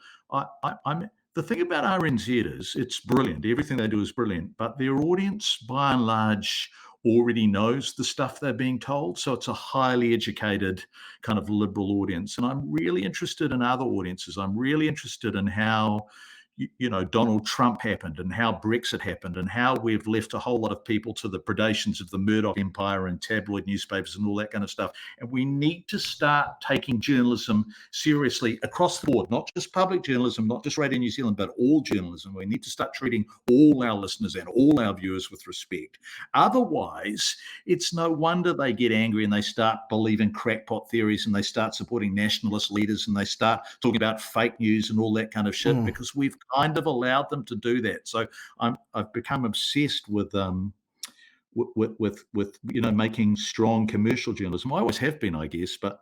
Speaker 2: I'm the thing about RNZ is it's brilliant. Everything they do is brilliant. But their audience, by and large, already knows the stuff they're being told. So it's a highly educated kind of liberal audience. And I'm really interested in other audiences. I'm really interested in how, Donald Trump happened, and how Brexit happened, and how we've left a whole lot of people to the predations of the Murdoch empire and tabloid newspapers and all that kind of stuff. And we need to start taking journalism seriously across the board, not just public journalism, not just Radio New Zealand, but all journalism. We need to start treating all our listeners and all our viewers with respect. Otherwise, it's no wonder they get angry and they start believing crackpot theories, and they start supporting nationalist leaders, and they start talking about fake news and all that kind of shit, because we've kind of allowed them to do that. So I've become obsessed with making strong commercial journalism. I always have been, I guess, but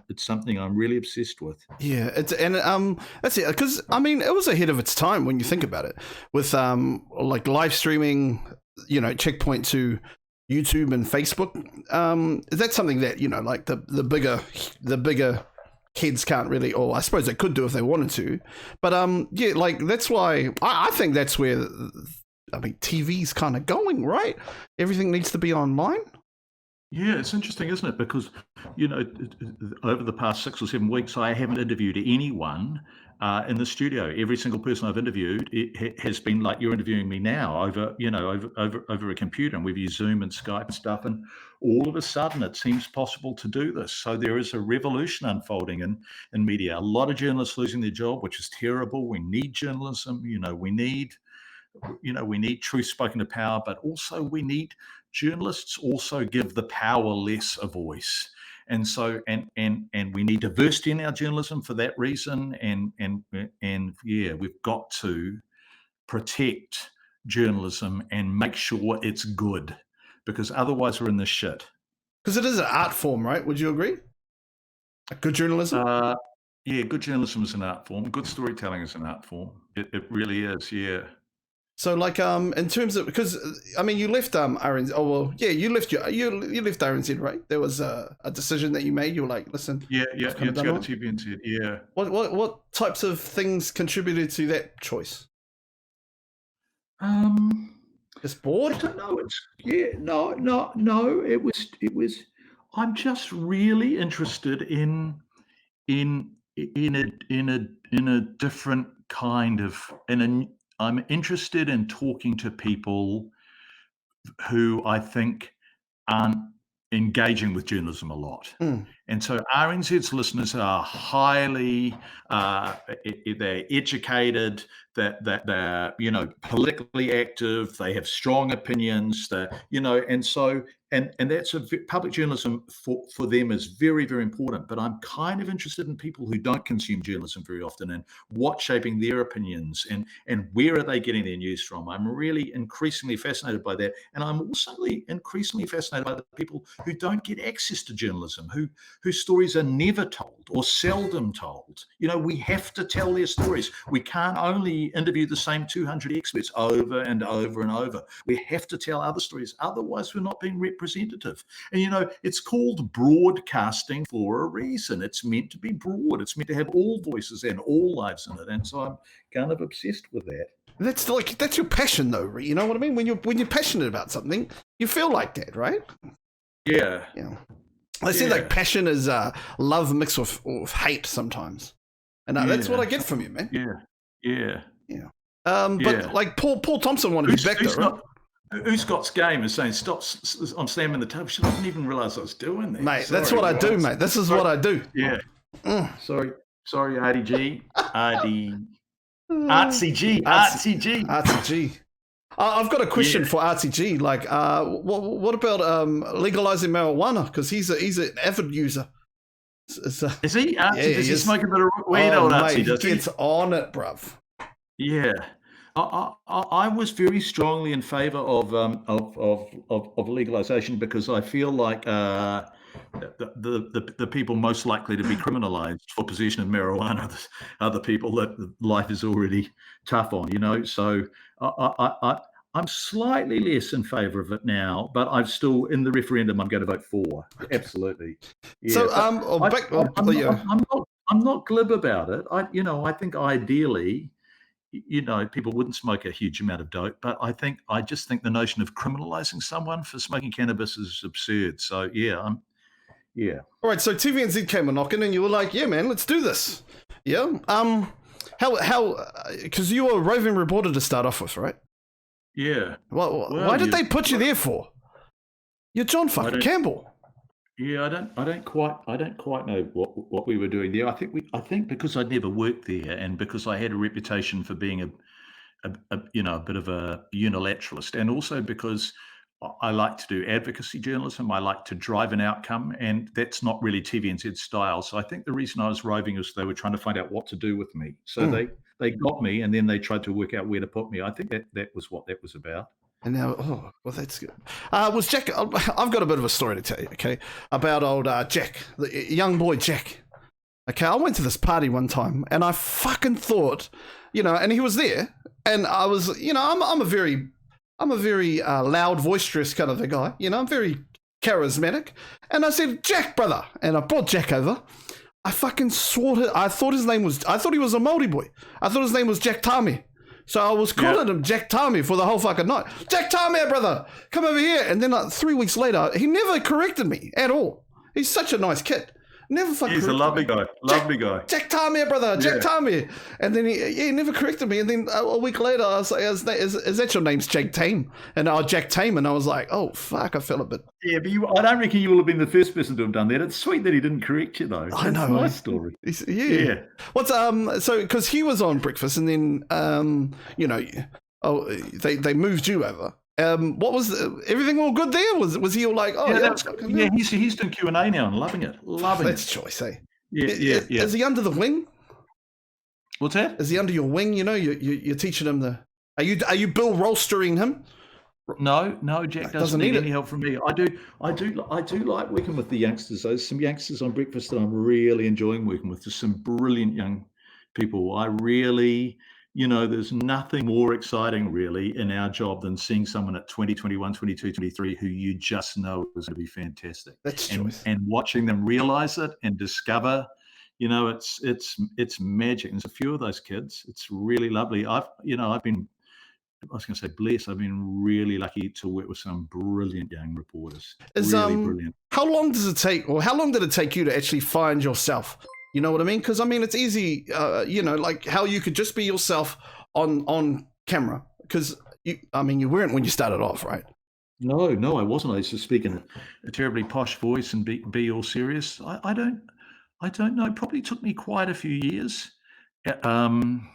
Speaker 2: it's something I'm really obsessed with.
Speaker 1: Yeah, that's it. Because it was ahead of its time when you think about it, with like live streaming, Checkpoint to YouTube and Facebook. That's something that like the bigger kids can't really, or I suppose they could do if they wanted to, but like that's why I think that's where TV's kind of going, right? Everything needs to be online.
Speaker 2: Yeah, it's interesting, isn't it? Because over the past 6 or 7 weeks, I haven't interviewed anyone in the studio. Every single person I've interviewed has been like you're interviewing me now over a computer, and we've used Zoom and Skype and stuff. And all of a sudden, it seems possible to do this. So there is a revolution unfolding in media. A lot of journalists losing their job, which is terrible. We need journalism. We need truth spoken to power, but also we need journalists also give the powerless a voice. And so, and we need diversity in our journalism for that reason. And we've got to protect journalism and make sure it's good, because otherwise we're in this shit.
Speaker 1: Because it is an art form, right? Would you agree? Good journalism?
Speaker 2: Yeah, good journalism is an art form. Good storytelling is an art form. It really is, yeah.
Speaker 1: So, like, in terms of, because you left RNZ. Oh well, yeah, you left RNZ, right? There was a decision that you made. You were like, listen,
Speaker 2: yeah, to go to TVNZ, yeah.
Speaker 1: What types of things contributed to that choice? Just
Speaker 2: I
Speaker 1: bored?
Speaker 2: don't know. No. It was. I'm just really interested in a different kind of in a. I'm interested in talking to people who I think aren't engaging with journalism a lot.
Speaker 1: Mm.
Speaker 2: And so RNZ's listeners are highly, they're educated, that they're, politically active, they have strong opinions, and so, and that's public journalism for them is very, very important. But I'm kind of interested in people who don't consume journalism very often and what's shaping their opinions and where are they getting their news from. I'm really increasingly fascinated by that. And I'm also increasingly fascinated by the people who don't get access to journalism, whose stories are never told or seldom told. We have to tell their stories. We can't only interview the same 200 experts over and over and over. We have to tell other stories. Otherwise, we're not being representative. And, it's called broadcasting for a reason. It's meant to be broad. It's meant to have all voices and all lives in it. And so I'm kind of obsessed with that.
Speaker 1: That's your passion, though. You know what I mean? When you're passionate about something, you feel like that, right?
Speaker 2: Yeah.
Speaker 1: Yeah. They say like passion is love mixed with hate sometimes, and that's what I get from you, man.
Speaker 2: Yeah.
Speaker 1: But like Paul Thompson wanted to be back there, right?
Speaker 2: Who Scott's game is saying, stop, I'm slamming the table. She didn't even realise I was doing that.
Speaker 1: Mate, that's what I do, mate. This is what I do.
Speaker 2: Yeah. Sorry, RDG. Artsy G.
Speaker 1: I've got a question for RTG. Like, what about legalizing marijuana? Because he's an avid user.
Speaker 2: Is he? Artsy, does he
Speaker 1: is.
Speaker 2: smoke a bit of weed, old Artsy?
Speaker 1: He gets on it, bruv.
Speaker 2: Yeah. I was very strongly in favour of legalization because I feel like the people most likely to be criminalised for possession of marijuana are the people that life is already tough on. So I'm slightly less in favour of it now, but I'm still in the referendum. I'm going to vote for. Absolutely. Yeah,
Speaker 1: so
Speaker 2: I'm not glib about it. I think ideally, people wouldn't smoke a huge amount of dope, but I just think the notion of criminalizing someone for smoking cannabis is absurd. So yeah.
Speaker 1: All right. So TVNZ came a knocking, and you were like, "Yeah, man, let's do this." Yeah. How? Because you were a roving reporter to start off with, right?
Speaker 2: Yeah.
Speaker 1: Well, why did they put you there for? You're John fucking Campbell.
Speaker 2: Yeah, I don't quite know what we were doing there. I think because I'd never worked there and because I had a reputation for being a bit of a unilateralist, and also because I like to do advocacy journalism. I like to drive an outcome, and that's not really TVNZ's style. So I think the reason I was roving was they were trying to find out what to do with me. So they got me, and then they tried to work out where to put me. I think that was what that was about.
Speaker 1: And now, that's good. Was Jack? I've got a bit of a story to tell you, okay, about old Jack, the young boy Jack. Okay, I went to this party one time, and I fucking thought, and he was there, and I was, I'm a very loud, boisterous kind of a guy. I'm very charismatic, and I said, "Jack, brother," and I brought Jack over. I fucking swore I thought he was a Māori boy. I thought his name was Jack Tami. So I was calling him Jack Tami for the whole fucking night. Jack Tami, brother, come over here. And then 3 weeks later, he never corrected me at all. He's such a nice kid. Never fucking.
Speaker 2: He's a lovely guy. Guy.
Speaker 1: Jack Tami, brother. Jack Tami. And then he never corrected me. And then a week later, I was like, "Is that your name's Jack Tame?" And Jack Tame. And I was like, "Oh fuck!" I felt a bit.
Speaker 2: Yeah, but I don't reckon you will have been the first person to have done that. It's sweet that he didn't correct you, though.
Speaker 1: I know.
Speaker 2: It's a nice story.
Speaker 1: Yeah. What's so because he was on Breakfast, and then they moved you over. What was everything all good there? Was he all like,
Speaker 2: he's doing Q&A now and loving it.
Speaker 1: That's choice, eh?
Speaker 2: Yeah.
Speaker 1: Is he under the wing?
Speaker 2: What's that?
Speaker 1: Is he under your wing? You're teaching him Are you Bill Rolstering him?
Speaker 2: No, Jack doesn't need any help from me. I do like working with the youngsters. There's some youngsters on Breakfast that I'm really enjoying working with. There's some brilliant young people. I really. There's nothing more exciting really in our job than seeing someone at 20, 21, 22, 23 who you just know is going to be fantastic.
Speaker 1: That's
Speaker 2: and watching them realize it and discover, it's magic. And there's a few of those kids. It's really lovely. I've been I was going to say blessed. I've been really lucky to work with some brilliant young reporters.
Speaker 1: Is
Speaker 2: Really brilliant.
Speaker 1: how long does it take, or how long did it take you to actually find yourself? You know what I mean? Because I mean, it's easy, like how you could just be yourself on camera. Because I mean, you weren't when you started off, right?
Speaker 2: No, I wasn't. I used to speak in a terribly posh voice and be all serious. I don't know. It probably took me quite a few years. Um,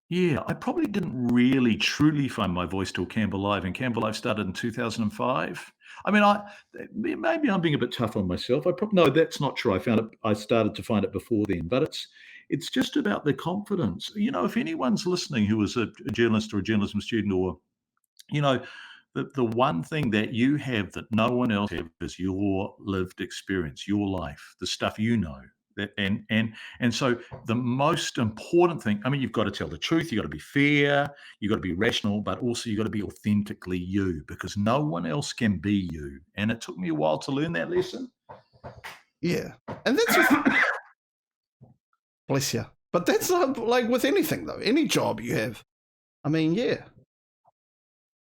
Speaker 2: yeah, I probably didn't really truly find my voice till Campbell Live, and Campbell Live started in 2005. I mean, maybe I'm being a bit tough on myself. No, that's not true. I started to find it before then, but it's just about the confidence. If anyone's listening who is a journalist or a journalism student, or you know, the one thing that you have that no one else has is your lived experience, your life, the stuff you know. And so the most important thing, I mean, you've got to tell the truth, you've got to be fair, you've got to be rational, but also you've got to be authentically you, because no one else can be you. And it took me a while to learn that lesson.
Speaker 1: Yeah, and that's bless you. But that's like with anything though, any job you have. I mean, yeah.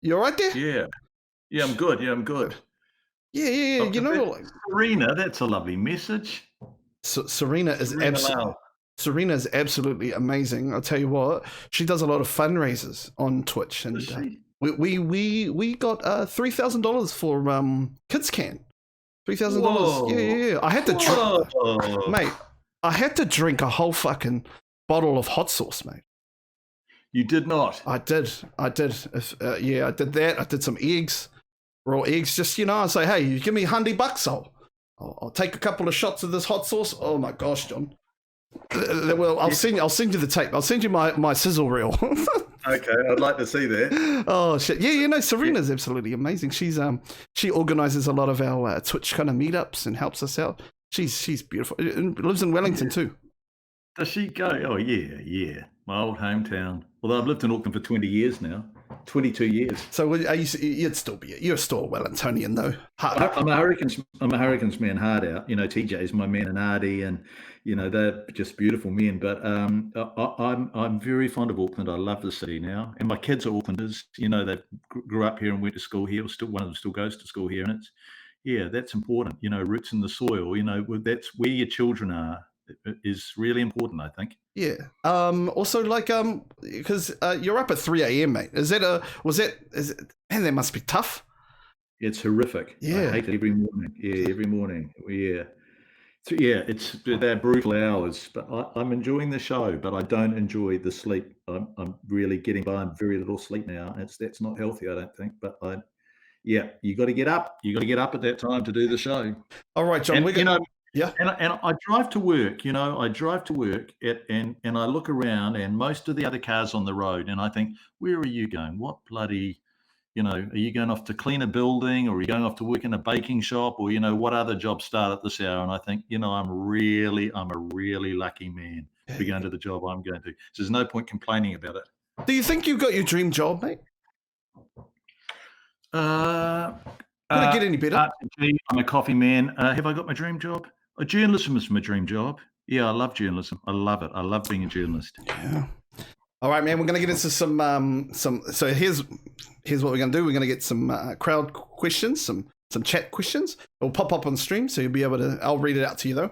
Speaker 1: You're right there?
Speaker 2: Yeah, I'm good. Yeah, I'm good.
Speaker 1: Yeah.
Speaker 2: Serena, that's a lovely message.
Speaker 1: Serena is absolutely amazing. I'll tell you what, she does a lot of fundraisers on Twitch, and we got $3,000 for Kids Can. $3,000. Yeah. I had to drink, mate. I had to drink a whole fucking bottle of hot sauce, mate.
Speaker 2: You did not.
Speaker 1: I did. I did that. I did some eggs, raw eggs. Just I say, hey, you give me $100, I'll take a couple of shots of this hot sauce. Oh my gosh, John. Well, I'll send you the tape. I'll send you my sizzle reel.
Speaker 2: Okay, I'd like to see that.
Speaker 1: Oh shit. Yeah, Serena's absolutely amazing. She organizes a lot of our Twitch kind of meetups and helps us out. She's beautiful. And lives in Wellington too.
Speaker 2: Does she go? Oh yeah. My old hometown. Although I've lived in Auckland for 20 years now. 22 years.
Speaker 1: So you're still a Wellingtonian though.
Speaker 2: I'm a Hurricanes man, hard out. TJ's my man, and Artie, and they're just beautiful men. But I'm very fond of Auckland. I love the city now, and my kids are Aucklanders. They grew up here and went to school here. One of them still goes to school here, and that's important. Roots in the soil. That's where your children are. Is really important, I think.
Speaker 1: Yeah. Also, because you're up at 3 a.m., mate. Man, that must be tough.
Speaker 2: It's horrific.
Speaker 1: Yeah.
Speaker 2: I hate it every morning. Yeah, every morning. Yeah. So, they're brutal hours, but I'm enjoying the show, but I don't enjoy the sleep. I'm really getting by on very little sleep now. That's not healthy, I don't think. But you got to get up. You got to get up at that time to do the show.
Speaker 1: All right, John.
Speaker 2: Yeah. And I drive to work, and I look around, and most of the other cars on the road, and I think, where are you going? What bloody, are you going off to clean a building, or are you going off to work in a baking shop, or, what other jobs start at this hour? And I think, I'm a really lucky man to be going to the job I'm going to. So there's no point complaining about it.
Speaker 1: Do you think you've got your dream job, mate? Could it get any better?
Speaker 2: I'm a coffee man. Have I got my dream job? Journalism is my dream job. Yeah, I love journalism. I love it. I love being a journalist.
Speaker 1: Yeah. All right, man. We're going to get into some. So here's what we're going to do. We're going to get some crowd questions, some chat questions. It'll pop up on stream, so you'll be able to. I'll read it out to you though.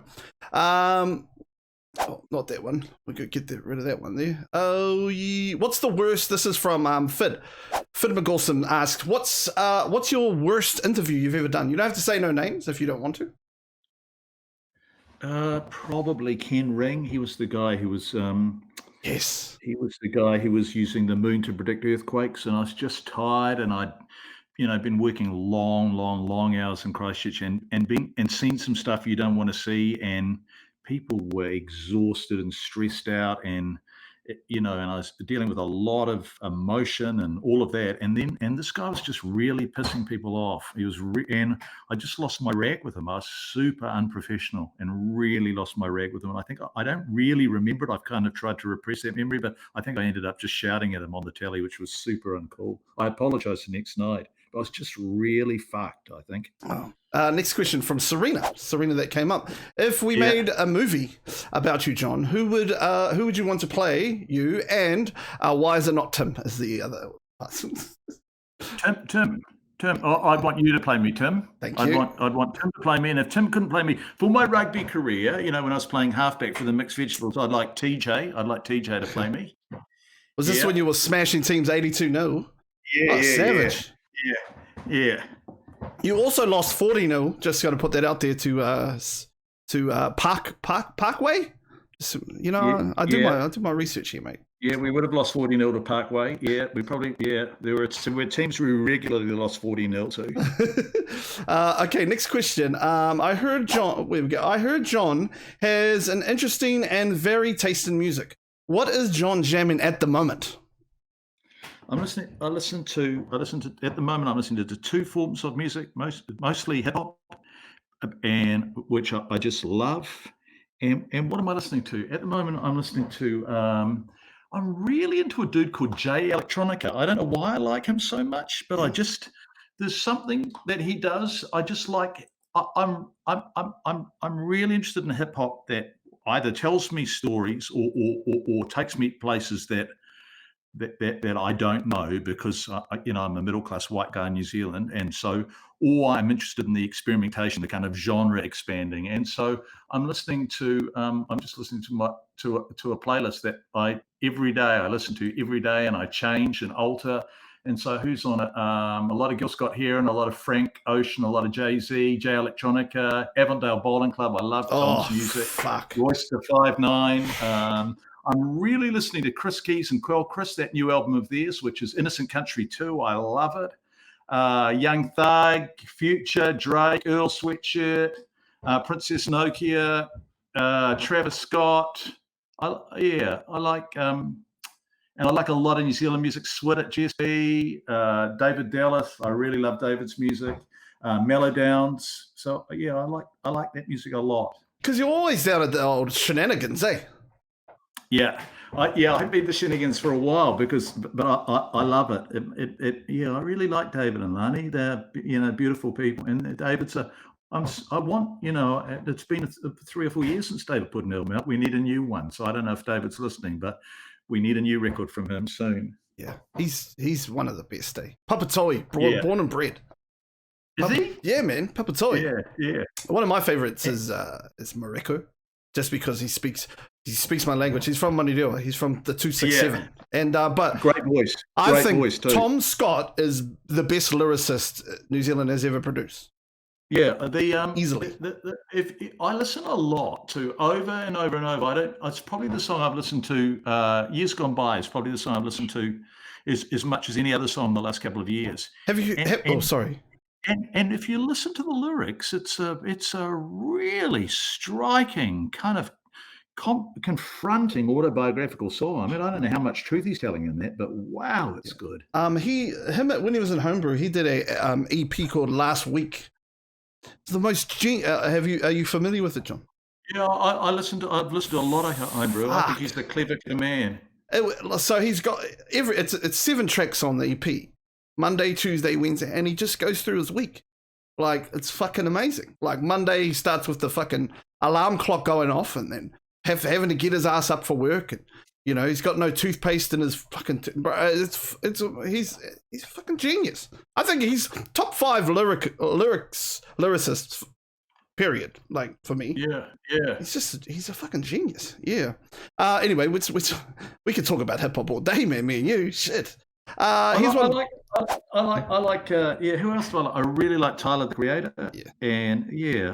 Speaker 1: Not that one. We could get rid of that one there. Oh, yeah. What's the worst? This is from Fid. Fid McGaulson asked, "What's your worst interview you've ever done?" You don't have to say no names if you don't want to.
Speaker 2: Probably Ken Ring. He was the guy who was.
Speaker 1: Yes.
Speaker 2: He was the guy who was using the moon to predict earthquakes, and I was just tired, and I'd, been working long hours in Christchurch, and seen some stuff you don't want to see, and people were exhausted and stressed out, and and I was dealing with a lot of emotion and all of that, and this guy was just really pissing people off. He was, and I just lost my rag with him. I was super unprofessional and really lost my rag with him. And I think I don't really remember it. I've kind of tried to repress that memory, but I think I ended up just shouting at him on the telly, which was super uncool. I apologized the next night, I was just really fucked, I think.
Speaker 1: Oh. Next question from Serena. Serena, that came up. If we
Speaker 2: Yeah.
Speaker 1: made a movie about you, John, who would you want to play you, and why is it not Tim as the other person?
Speaker 2: Tim. I'd want you to play me, Tim.
Speaker 1: Thank
Speaker 2: I'd
Speaker 1: you.
Speaker 2: want Tim to play me, and if Tim couldn't play me for my rugby career, when I was playing halfback for the mixed vegetables, I'd like TJ. I'd like TJ to play me.
Speaker 1: Was this when you were smashing teams 82-0?
Speaker 2: Yeah,
Speaker 1: savage.
Speaker 2: Yeah.
Speaker 1: You also lost 40-0. Just got to put that out there to Parkway. I do my research here, mate.
Speaker 2: Yeah, we would have lost 40-0 to Parkway. Yeah, there were teams we regularly lost 40-0 to.
Speaker 1: Okay, next question. I heard John has an interesting and varied taste in music. What is John jamming at the moment?
Speaker 2: I listen to at the moment I'm listening to two forms of music, mostly hip hop, and which I just love. And what am I listening to? At the moment I'm listening to I'm really into a dude called Jay Electronica. I don't know why I like him so much, but there's something that he does. I just like. I'm really interested in hip hop that either tells me stories or takes me places that I don't know, because I'm a middle class white guy in New Zealand, and so or I'm interested in the experimentation, the kind of genre expanding, and so I'm just listening to a playlist that I listen to every day, and I change and alter. And so who's on it? A lot of Gil Scott Heron, a lot of Frank Ocean, a lot of Jay-Z, Jay Electronica, Avondale Bowling Club. I love Tom's music.
Speaker 1: Fuck.
Speaker 2: Royce the 5'9". I'm really listening to Chris Keys and Quell Chris, that new album of theirs, which is Innocent Country 2. I love it. Young Thug, Future, Drake, Earl Sweatshirt, Princess Nokia, Travis Scott. I like, and I like a lot of New Zealand music. Swit at GSP, David Dallas. I really love David's music. Mellow Downs. So I like that music a lot.
Speaker 1: Because you're always down at the old shenanigans, eh?
Speaker 2: Yeah, I've been the shenanigans for a while but I love it. I really like David and Lani. They're beautiful people, and David's it's been 3 or 4 years since David put an album out. We need a new one, so I don't know if David's listening, but we need a new record from him soon.
Speaker 1: Yeah, he's one of the best. Papatoi, born and bred.
Speaker 2: Is he?
Speaker 1: Yeah, man, Papatoi.
Speaker 2: Yeah.
Speaker 1: One of my favorites is Mareko, just because he speaks my language. He's from Manurewa. He's from the 267. And but
Speaker 2: great voice.
Speaker 1: I think
Speaker 2: voice too.
Speaker 1: Tom Scott is the best lyricist New Zealand has ever produced.
Speaker 2: Yeah,
Speaker 1: easily.
Speaker 2: If I listen a lot to over and over and over, it's probably the song I've listened to years gone by. It's probably the song I've listened to as much as any other song in the last couple of years.
Speaker 1: Sorry.
Speaker 2: And if you listen to the lyrics, it's a really striking kind of confronting autobiographical song. I mean, I don't know how much truth he's telling in that, but wow, it's good.
Speaker 1: When he was in Homebrew, he did a EP called Last Week. It's the most are you familiar with it, John?
Speaker 2: Yeah, I've listened to a lot of Homebrew. I think he's a clever man.
Speaker 1: So he's got it's 7 tracks on the EP. Monday, Tuesday, Wednesday, and he just goes through his week. Like, it's fucking amazing. Like, Monday he starts with the fucking alarm clock going off, and then having to get his ass up for work, and he's got no toothpaste in his fucking. He's a fucking genius. I think he's top 5 lyricists. Period. Like, for me.
Speaker 2: Yeah.
Speaker 1: He's a fucking genius. Yeah. Anyway, we could talk about hip hop all day, man. Me and you. Shit.
Speaker 2: I like. Who else do I like? I really like Tyler the Creator.
Speaker 1: Yeah.
Speaker 2: And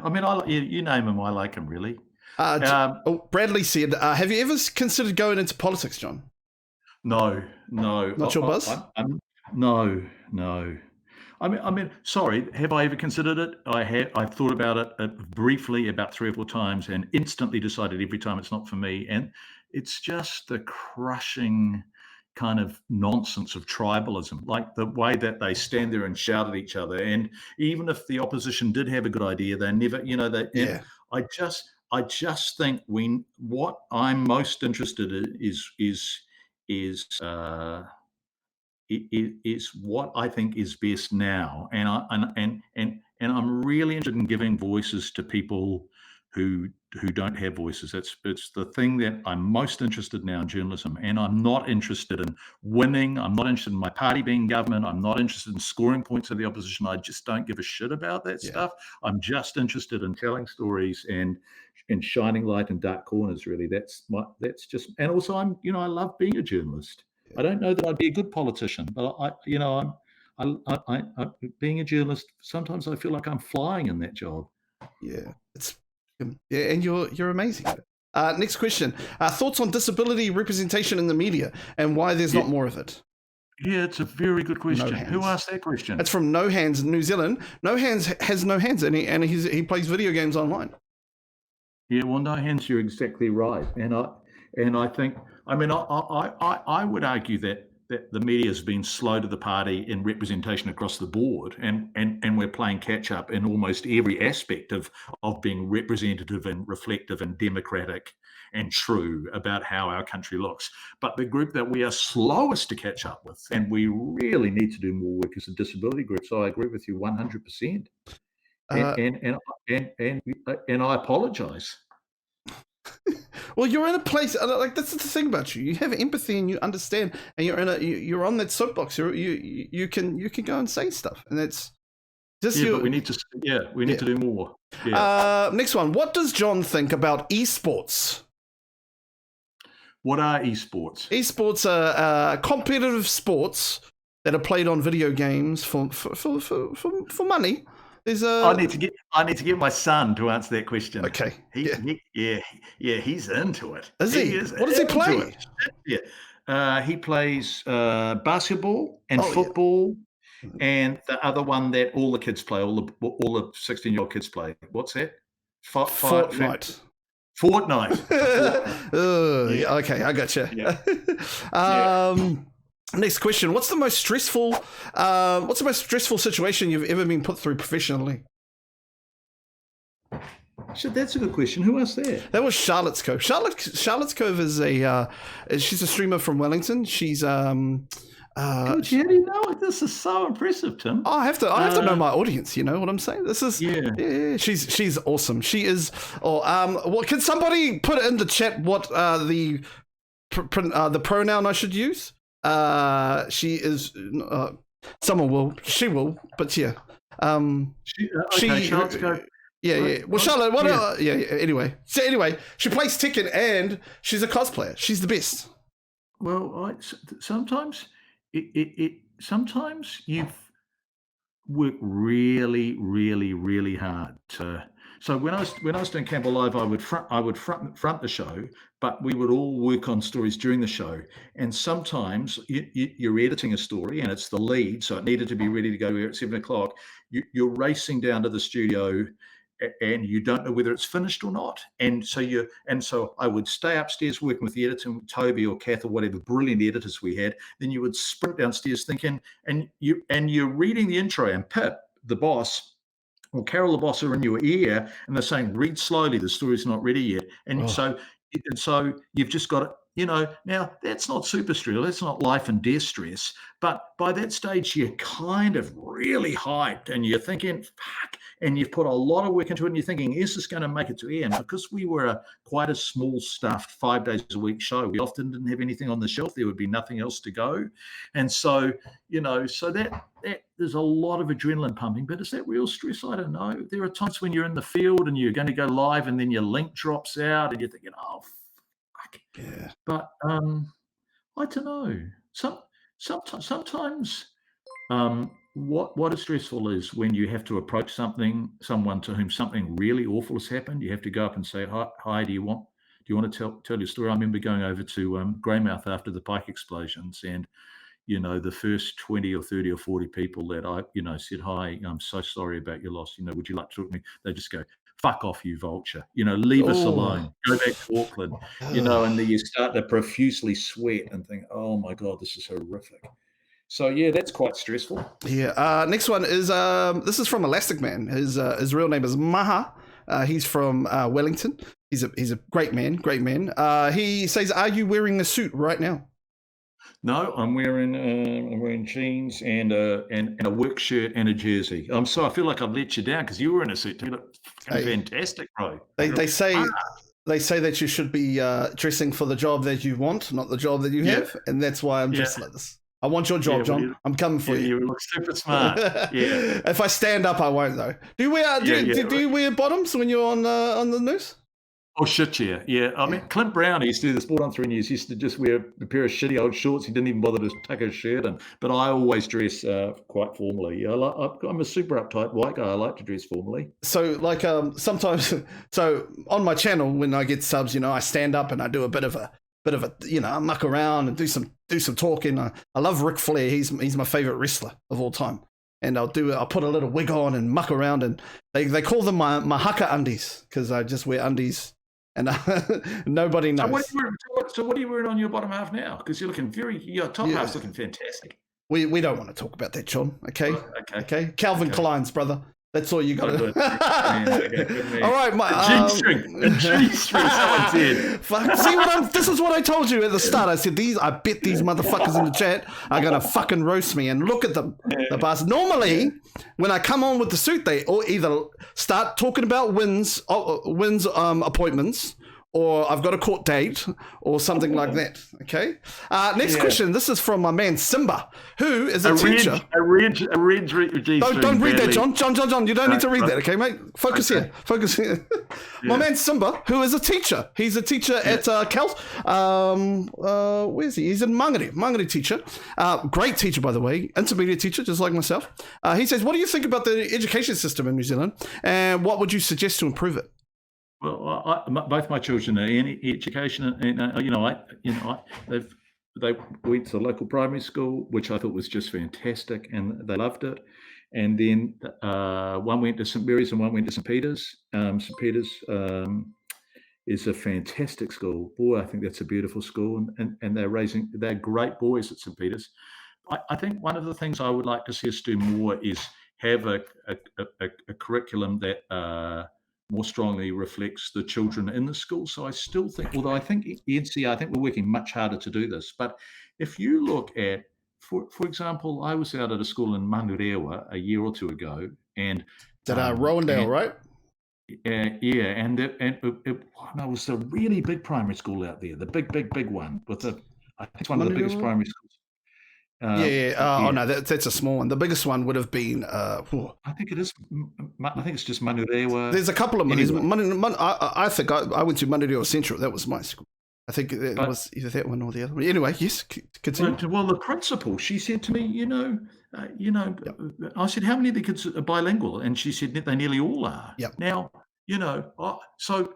Speaker 2: I mean, you name him, I like him really.
Speaker 1: Bradley said, "Have you ever considered going into politics, John?"
Speaker 2: No.
Speaker 1: Not your buzz?
Speaker 2: No. I mean, sorry. Have I ever considered it? I have. I've thought about it briefly about 3 or 4 times, and instantly decided every time it's not for me. And it's just the crushing kind of nonsense of tribalism, like the way that they stand there and shout at each other. And even if the opposition did have a good idea, they never, I just think what I'm most interested in is is what I think is best now, and I'm really interested in giving voices to people who don't have voices. It's the thing that I'm most interested in now in journalism, and I'm not interested in winning. I'm not interested in my party being in government. I'm not interested in scoring points of the opposition. I just don't give a shit about that stuff. I'm just interested in telling stories and shining light in dark corners. Really, that's just. And also, I love being a journalist. I don't know that I'd be a good politician, but being a journalist, sometimes I feel like I'm flying in that job.
Speaker 1: Yeah, and you're amazing. Next question: thoughts on disability representation in the media and why there's not more of it?
Speaker 2: Yeah, it's a very good question.
Speaker 1: No
Speaker 2: Who asked that question?
Speaker 1: It's from No Hands, New Zealand. No Hands has no hands, and he plays video games online.
Speaker 2: Yeah, well, No Hands, you're exactly right, and I think, I would argue that the media has been slow to the party in representation across the board, and we're playing catch up in almost every aspect of being representative and reflective and democratic and true about how our country looks. But the group that we are slowest to catch up with, and we really need to do more work, is the disability group. So I agree with you 100%. And I apologise.
Speaker 1: Well, you're in a place like that's the thing about you. You have empathy and you understand, and you're on that soapbox. You can go and say stuff, and that's just
Speaker 2: but we need to to do more.
Speaker 1: Next one. What does John think about esports?
Speaker 2: What are esports?
Speaker 1: Esports are competitive sports that are played on video games for money.
Speaker 2: I need to get my son to answer that question.
Speaker 1: Okay.
Speaker 2: He's into it.
Speaker 1: Is he? What does he play?
Speaker 2: He plays basketball and football, and the other one that all the kids play, all the 16-year-old kids play. What's that?
Speaker 1: Fortnite. Okay, I gotcha. Yeah. Next question: What's the most stressful situation you've ever been put through professionally?
Speaker 2: So that's a good question. Who asked that?
Speaker 1: That was Charlotte's Cove. Charlotte's Cove is she's a streamer from Wellington. She's
Speaker 2: how do you know it? This is so impressive, Tim.
Speaker 1: I have to know my audience. You know what I'm saying? This is she's awesome. She is. Can somebody put in the chat what the pronoun I should use? She is. Someone will. She will. But yeah.
Speaker 2: Charlotte's Cove.
Speaker 1: Yeah. Well, Charlotte. What? Anyway. So anyway, she plays Tekken and she's a cosplayer. She's the best.
Speaker 2: Well, sometimes sometimes you've worked really, really, really hard to. So when I was doing Campbell Live, I would front the show, but we would all work on stories during the show. And sometimes you're editing a story, and it's the lead, so it needed to be ready to go here at 7:00. You're racing down to the studio, and you don't know whether it's finished or not. And so I would stay upstairs working with the editor, Toby or Kath or whatever brilliant editors we had. Then you would sprint downstairs thinking, and you're reading the intro, and Pip, the boss, or Carol, the boss, are in your ear, and they're saying, "Read slowly. The story's not ready yet." And so you've just got to, now that's not super stress. That's not life and death stress. But by that stage, you're kind of really hyped, and you're thinking, "Fuck." And you've put a lot of work into it, and you're thinking, is this going to make it to air? And because we were quite a small stuffed 5 days a week show, we often didn't have anything on the shelf. There would be nothing else to go. And so, so that there's a lot of adrenaline pumping. But is that real stress? I don't know. There are times when you're in the field and you're going to go live, and then your link drops out, and you're thinking, oh, fuck.
Speaker 1: Yeah.
Speaker 2: But I don't know. Sometimes what is stressful is when you have to approach someone to whom something really awful has happened. You have to go up and say, hi, do you want to tell your story? I remember going over to Greymouth after the Pike explosions, and the first 20 or 30 or 40 people that I said, hi, I'm so sorry about your loss, would you like to talk to me? They just go, fuck off, you vulture, leave us alone, go back to Auckland, and then you start to profusely sweat and think, oh my God, this is horrific. So yeah, that's quite stressful.
Speaker 1: Yeah. Next one is this is from Elastic Man. His real name is Maha. He's from Wellington. He's a great man. He says, "Are you wearing a suit right now?"
Speaker 2: No, I'm wearing jeans and a work shirt and a jersey. I'm sorry, I feel like I've let you down because you were in a suit. You look fucking
Speaker 1: Hey,
Speaker 2: fantastic, bro.
Speaker 1: they,
Speaker 2: You're
Speaker 1: they
Speaker 2: smart.
Speaker 1: say they say that you should be dressing for the job that you want, not the job that you
Speaker 2: Yeah,
Speaker 1: have, and that's why I'm
Speaker 2: yeah,
Speaker 1: dressed like this. I want your
Speaker 2: yeah.
Speaker 1: job,
Speaker 2: Well,
Speaker 1: John. I'm coming for you.
Speaker 2: you look super smart. Yeah,
Speaker 1: If I stand up, I won't though. Do you wear
Speaker 2: yeah, yeah.
Speaker 1: do you wear bottoms when you're on the news?
Speaker 2: Oh shit, yeah, yeah. I
Speaker 1: Yeah.
Speaker 2: mean, Clint Brown he used to do the Sport on 3 News. He used to just wear a pair of shitty old shorts. He didn't even bother to tuck his shirt in. But I always dress quite formally. I'm a super uptight white guy. I like to dress formally.
Speaker 1: So like sometimes so on my channel when I get subs, I stand up and I do a bit of a I muck around and do some talking. I love Ric Flair. He's my favorite wrestler of all time. And I'll put a little wig on and muck around, and they call them my haka undies because I just wear undies and nobody
Speaker 2: So
Speaker 1: knows.
Speaker 2: what are you wearing on your bottom half now? Because you're looking your top
Speaker 1: Yeah.
Speaker 2: half's looking fantastic.
Speaker 1: We don't want to talk about that, John. Okay.
Speaker 2: Oh, okay.
Speaker 1: Okay. Calvin Klein's, brother. That's all you got
Speaker 2: Oh, good. Good man.
Speaker 1: All right,
Speaker 2: A G-string, someone said.
Speaker 1: Fuck. This is what I told you at the start. I said I bet these motherfuckers in the chat are gonna fucking roast me, and look at them. The bastard. Normally, when I come on with the suit, they or either start talking about wins appointments, or I've got a court date, or something like that. Okay. Next question. This is from my man Simba, who is a teacher.
Speaker 2: A red G-string.
Speaker 1: Don't read that,
Speaker 2: badly.
Speaker 1: John. You don't need to read that, okay, mate? Focus
Speaker 2: Okay.
Speaker 1: here. My man Simba, who is a teacher. He's a teacher at Cal. Where is he? He's in Mangere teacher. Great teacher, by the way. Intermediate teacher, just like myself. He says, what do you think about the education system in New Zealand? And what would you suggest to improve it?
Speaker 2: Well, both my children are in education, and they went to the local primary school, which I thought was just fantastic, and they loved it. And then one went to St Mary's and one went to St Peter's. St Peter's is a fantastic school. Boy, I think that's a beautiful school, and they're great boys at St Peter's. I think one of the things I would like to see us do more is have a curriculum that more strongly reflects the children in the school. So I still think, although I think NCR, I think we're working much harder to do this. But if you look at, for example, I was out at a school in Manurewa a year or two ago, and
Speaker 1: Rowendale, right?
Speaker 2: Yeah, and it was a really big primary school out there, the big one I think it's one of the biggest primary schools.
Speaker 1: Oh no, that's a small one. The biggest one would have been.
Speaker 2: I think it is. I think it's just Manurewa.
Speaker 1: There's a couple of
Speaker 2: anyway.
Speaker 1: I think I went to Manurewa Central. That was my school. I think it was either that one or the other one. Anyway, yes, continue.
Speaker 2: Well, the principal, she said to me, I said, how many of the kids are bilingual? And she said they nearly all are.
Speaker 1: Yep.
Speaker 2: Now, so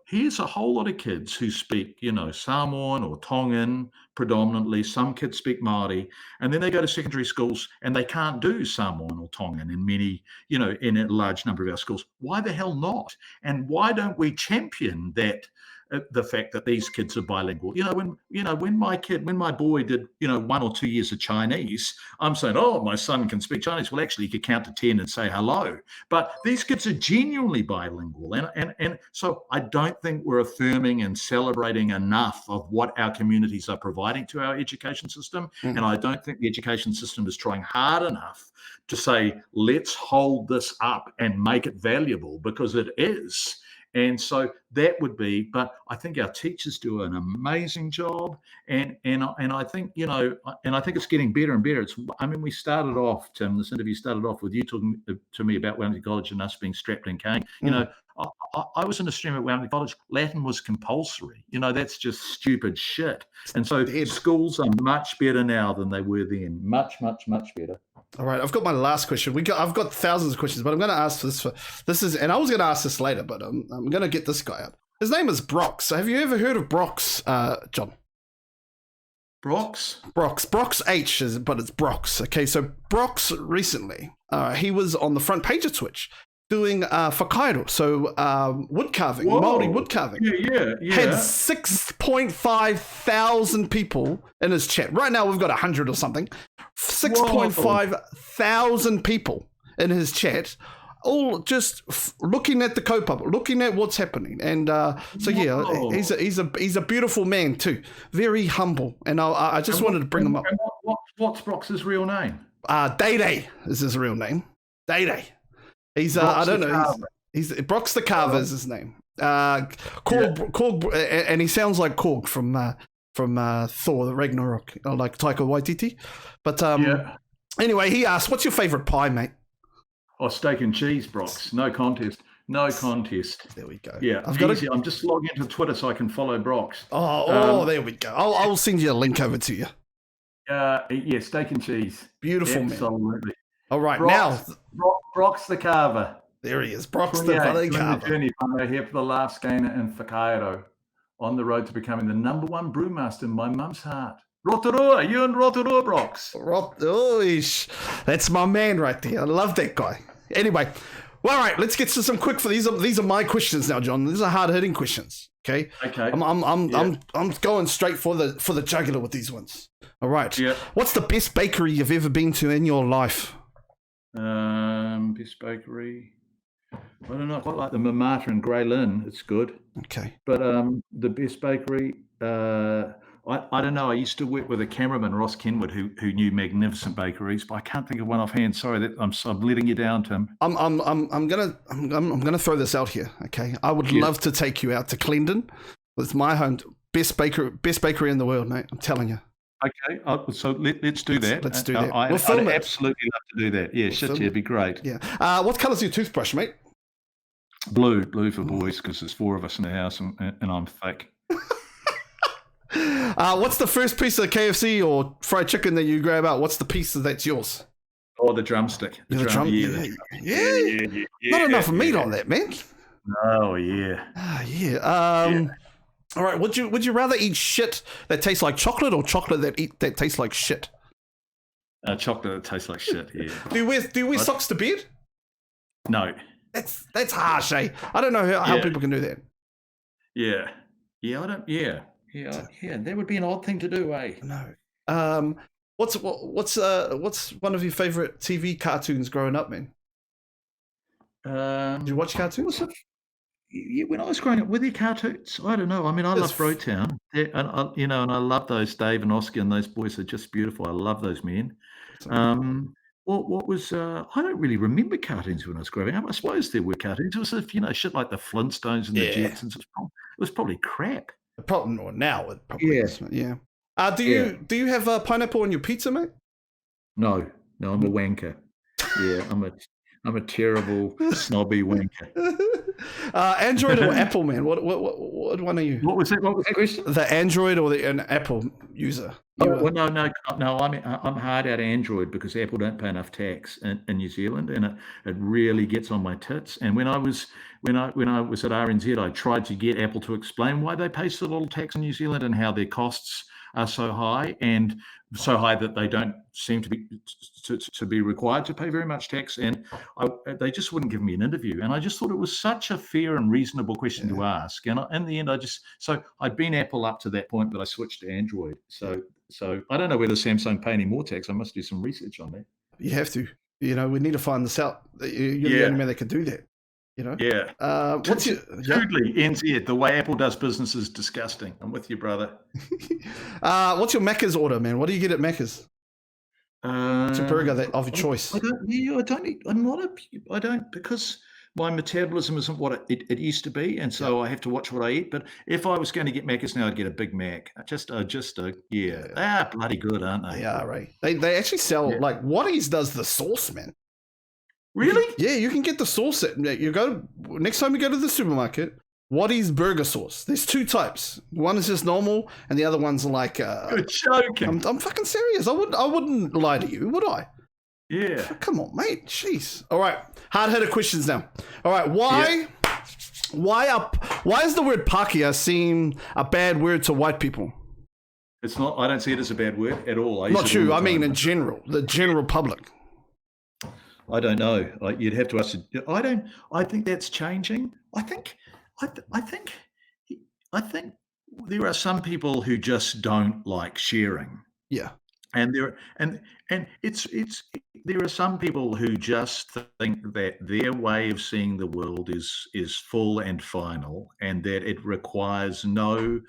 Speaker 2: here's a whole lot of kids who speak, Samoan or Tongan predominantly. Some kids speak Māori, and then they go to secondary schools and they can't do Samoan or Tongan in many, in a large number of our schools. Why the hell not? And why don't we champion that? The fact that these kids are bilingual. When my boy did 1 or 2 years of Chinese, I'm saying, oh, my son can speak Chinese. Well, actually, he could count to 10 and say hello. But these kids are genuinely bilingual, and so I don't think we're affirming and celebrating enough of what our communities are providing to our education system.
Speaker 1: Mm.
Speaker 2: And I don't think the education system is trying hard enough to say, let's hold this up and make it valuable, because it is. And so that would be, but I think our teachers do an amazing job, and I think and I think it's getting better and better. We started off, Tim. This interview started off with you talking to me about Wellington College and us being strapped in cane. I was in a stream at Wellington College. Latin was compulsory. That's just stupid shit. And so schools are much better now than they were then. Much better.
Speaker 1: All right, I've got my last question. I've got thousands of questions, but I'm going to ask and I was going to ask this later, but I'm going to get this guy up. His name is Brox. Have you ever heard of Brox, John?
Speaker 2: Brox
Speaker 1: H, but it's Brox. Okay, so Brox recently, he was on the front page of Twitch doing whakairo, so wood carving, Māori wood carving.
Speaker 2: Yeah.
Speaker 1: Had 6.5 thousand people in his chat. Right now we've got 100 or something. 6.5 thousand people in his chat. all just looking at the co-pub, looking at what's happening, and he's a beautiful man too, very humble, and I just wanted to bring him up.
Speaker 2: What's Brock's real name?
Speaker 1: Day Day is his real name. Day Day. He's I don't know. He's Brock's the Carver is his name. Korg, and he sounds like Korg from Thor: The Ragnarok, like Taika Waititi. But anyway, he asked, "What's your favorite pie, mate?"
Speaker 2: Oh, steak and cheese, Brock's. No contest. No contest.
Speaker 1: There we go.
Speaker 2: Yeah, I'm just logging into Twitter so I can follow Brock's.
Speaker 1: There we go. I'll send you a link over to you.
Speaker 2: Yeah, steak and cheese.
Speaker 1: Beautiful,
Speaker 2: absolutely.
Speaker 1: Man. All right,
Speaker 2: Brock's the Carver.
Speaker 1: There he is. Brock's the Carver.
Speaker 2: Journey here for the last game in Whakairo, on the road to becoming the #1 brewmaster in my mum's heart. Rotorua, you and Rotorua, Brock's.
Speaker 1: That's my man right there. I love that guy. Anyway, well, all right, let's get to some quick. These are my questions now, John. These are hard hitting questions. Okay. I'm going straight for the jugular with these ones. All right. Yeah. What's the best bakery you've ever been to in your life?
Speaker 2: Best bakery. I don't know. I quite like the Mamata in Grey Lynn. It's good.
Speaker 1: Okay.
Speaker 2: But the best bakery, I don't know. I used to work with a cameraman, Ross Kenwood, who knew magnificent bakeries, but I can't think of one offhand. Sorry, that I'm letting you down, Tim.
Speaker 1: I'm gonna throw this out here. Okay. I would love to take you out to Clendon. It's my home. Best bakery in the world, mate. I'm telling you.
Speaker 2: Okay, so let's do that.
Speaker 1: Let's do that.
Speaker 2: I'd absolutely love to do that. Yeah, it'd be great.
Speaker 1: Yeah. What colour's your toothbrush, mate?
Speaker 2: Blue for boys, because there's 4 of us in the house, and I'm thick.
Speaker 1: What's the first piece of KFC or fried chicken that you grab out? What's the piece that's yours?
Speaker 2: Oh, the drumstick.
Speaker 1: Yeah. Not enough meat on that, man.
Speaker 2: Oh yeah.
Speaker 1: Yeah. All right. Would you rather eat shit that tastes like chocolate or chocolate that tastes like shit?
Speaker 2: Chocolate that tastes like shit. Yeah.
Speaker 1: Do you wear socks to bed?
Speaker 2: No.
Speaker 1: That's harsh, eh? I don't know how people can do that.
Speaker 2: Yeah. I don't. Yeah. That would be an odd thing to do, eh?
Speaker 1: No. What's one of your favorite TV cartoons growing up, man? Did you watch cartoons?
Speaker 2: When I was growing up, were there cartoons? I don't know. I mean, I love Brotown, and I love those Dave and Oscar, and those boys are just beautiful. I love those men. What was? I don't really remember cartoons when I was growing up. I suppose there were cartoons. It was shit like the Flintstones and the Jetsons. It was probably crap.
Speaker 1: Now it probably is. Yeah. Do you have pineapple on your pizza, mate?
Speaker 2: No, I'm a wanker. Yeah, I'm a terrible snobby wanker.
Speaker 1: Android or Apple, man? What one are you?
Speaker 2: What was that question?
Speaker 1: The Android or an Apple user?
Speaker 2: No. I'm hard out Android because Apple don't pay enough tax in New Zealand, and it really gets on my tits. And when I was at RNZ, I tried to get Apple to explain why they pay so little tax in New Zealand and how their costs are so high, and so high that they don't seem to be required to pay very much tax, and they just wouldn't give me an interview. And I just thought it was such a fair and reasonable question to ask. And in the end, I'd been Apple up to that point, but I switched to Android. So I don't know whether Samsung pay any more tax. I must do some research on that.
Speaker 1: You have to. We need to find this out. You're the only man that can do that.
Speaker 2: Yeah.
Speaker 1: What's your
Speaker 2: totally NZ? The way Apple does business is disgusting. I'm with you, brother.
Speaker 1: What's your Macca's order, man? What do you get at Macca's? What's your burger of your choice?
Speaker 2: I don't because my metabolism isn't what it used to be, and so I have to watch what I eat. But if I was going to get Macca's now, I'd get a Big Mac. Bloody good, aren't they?
Speaker 1: Yeah, right. They actually sell like Waddy's does the sauce, man.
Speaker 2: Really?
Speaker 1: You can get the sauce. Next time you go to the supermarket, Waddy's burger sauce. There's 2 types. One is just normal, and the other one's like.
Speaker 2: You're joking.
Speaker 1: I'm fucking serious. I wouldn't lie to you, would I?
Speaker 2: Yeah.
Speaker 1: Come on, mate. Jeez. All right. Hard-headed questions now. All right. Why is the word Pākehā seem a bad word to white people?
Speaker 2: It's not. I don't see it as a bad word at all.
Speaker 1: Not you. I mean, in general, the general public.
Speaker 2: I don't know. You'd have to ask. I think that's changing. I think there are some people who just don't like sharing.
Speaker 1: Yeah.
Speaker 2: And there are some people who just think that their way of seeing the world is full and final, and that it requires no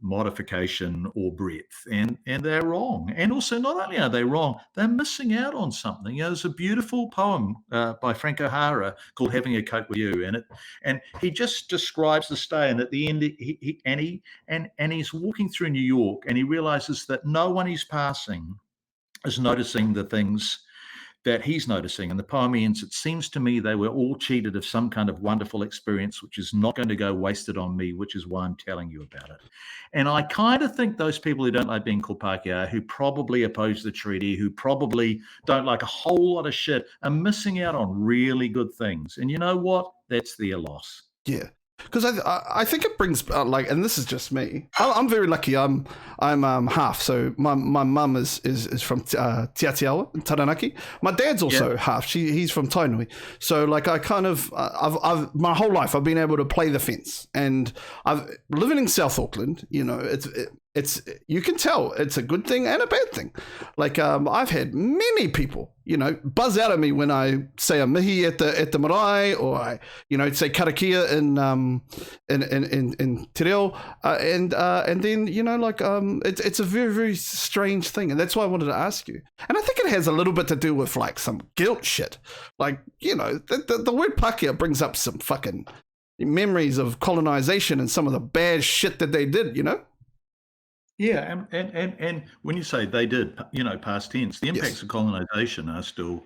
Speaker 2: modification or breadth, and they're wrong. And also, not only are they wrong, they're missing out on something. There's a beautiful poem by Frank O'Hara called "Having a Coke with You," and he just describes this day. And at the end, he's walking through New York, and he realizes that no one he's passing is noticing the things that he's noticing. And the poem ends, "It seems to me they were all cheated of some kind of wonderful experience, which is not going to go wasted on me, which is why I'm telling you about it." And I kind of think those people who don't like being called Pākehā, who probably oppose the treaty, who probably don't like a whole lot of shit, are missing out on really good things. And you know what? That's their loss.
Speaker 1: Yeah, because I think it brings like, and this is just me. I'm very lucky. I'm half. So my mum is from Tiatiawa in Taranaki. My dad's also half. He's from Tainui. So like I kind of I've my whole life I've been able to play the fence, and I've living in South Auckland. You know, it's you can tell it's a good thing and a bad thing. Like I've had many people, you know, buzz out at me when I say a mihi at the marae, or I, you know, say karakia in Te Reo, and then, you know, like it's a very, very strange thing, and that's why I wanted to ask you. And I think it has a little bit to do with like some guilt shit, like, you know, the word Pākehā brings up some fucking memories of colonization and some of the bad shit that they did, you know.
Speaker 2: Yeah, and when you say they did, you know, past tense, the impacts of colonization are still,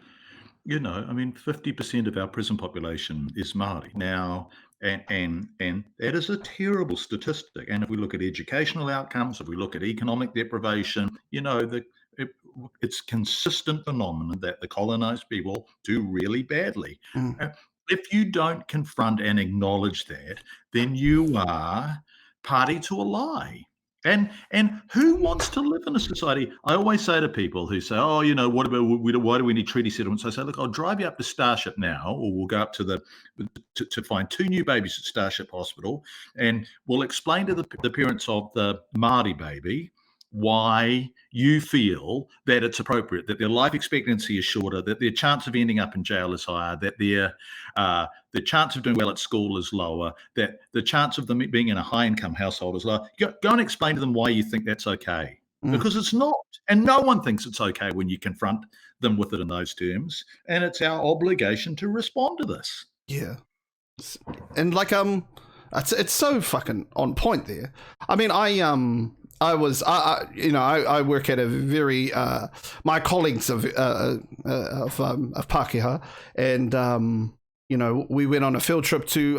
Speaker 2: you know, I mean, 50% of our prison population is Māori now, and that is a terrible statistic. And if we look at educational outcomes, if we look at economic deprivation, you know, it's consistent phenomenon that the colonized people do really badly. If you don't confront and acknowledge that, then you are party to a lie. And who wants to live in a society? I always say to people who say, "Oh, you know, what about why do we need treaty settlements?" I say, "Look, I'll drive you up to Starship now, or we'll go up to find 2 new babies at Starship Hospital, and we'll explain to the parents of the Māori baby why you feel that it's appropriate, that their life expectancy is shorter, that their chance of ending up in jail is higher, that the chance of doing well at school is lower, that the chance of them being in a high-income household is lower." Go and explain to them why you think that's okay, because it's not. And no one thinks it's okay when you confront them with it in those terms. And it's our obligation to respond to this.
Speaker 1: Yeah. And like it's so fucking on point there. I mean, I work at a very my colleagues of Pākehā, and you know, we went on a field trip to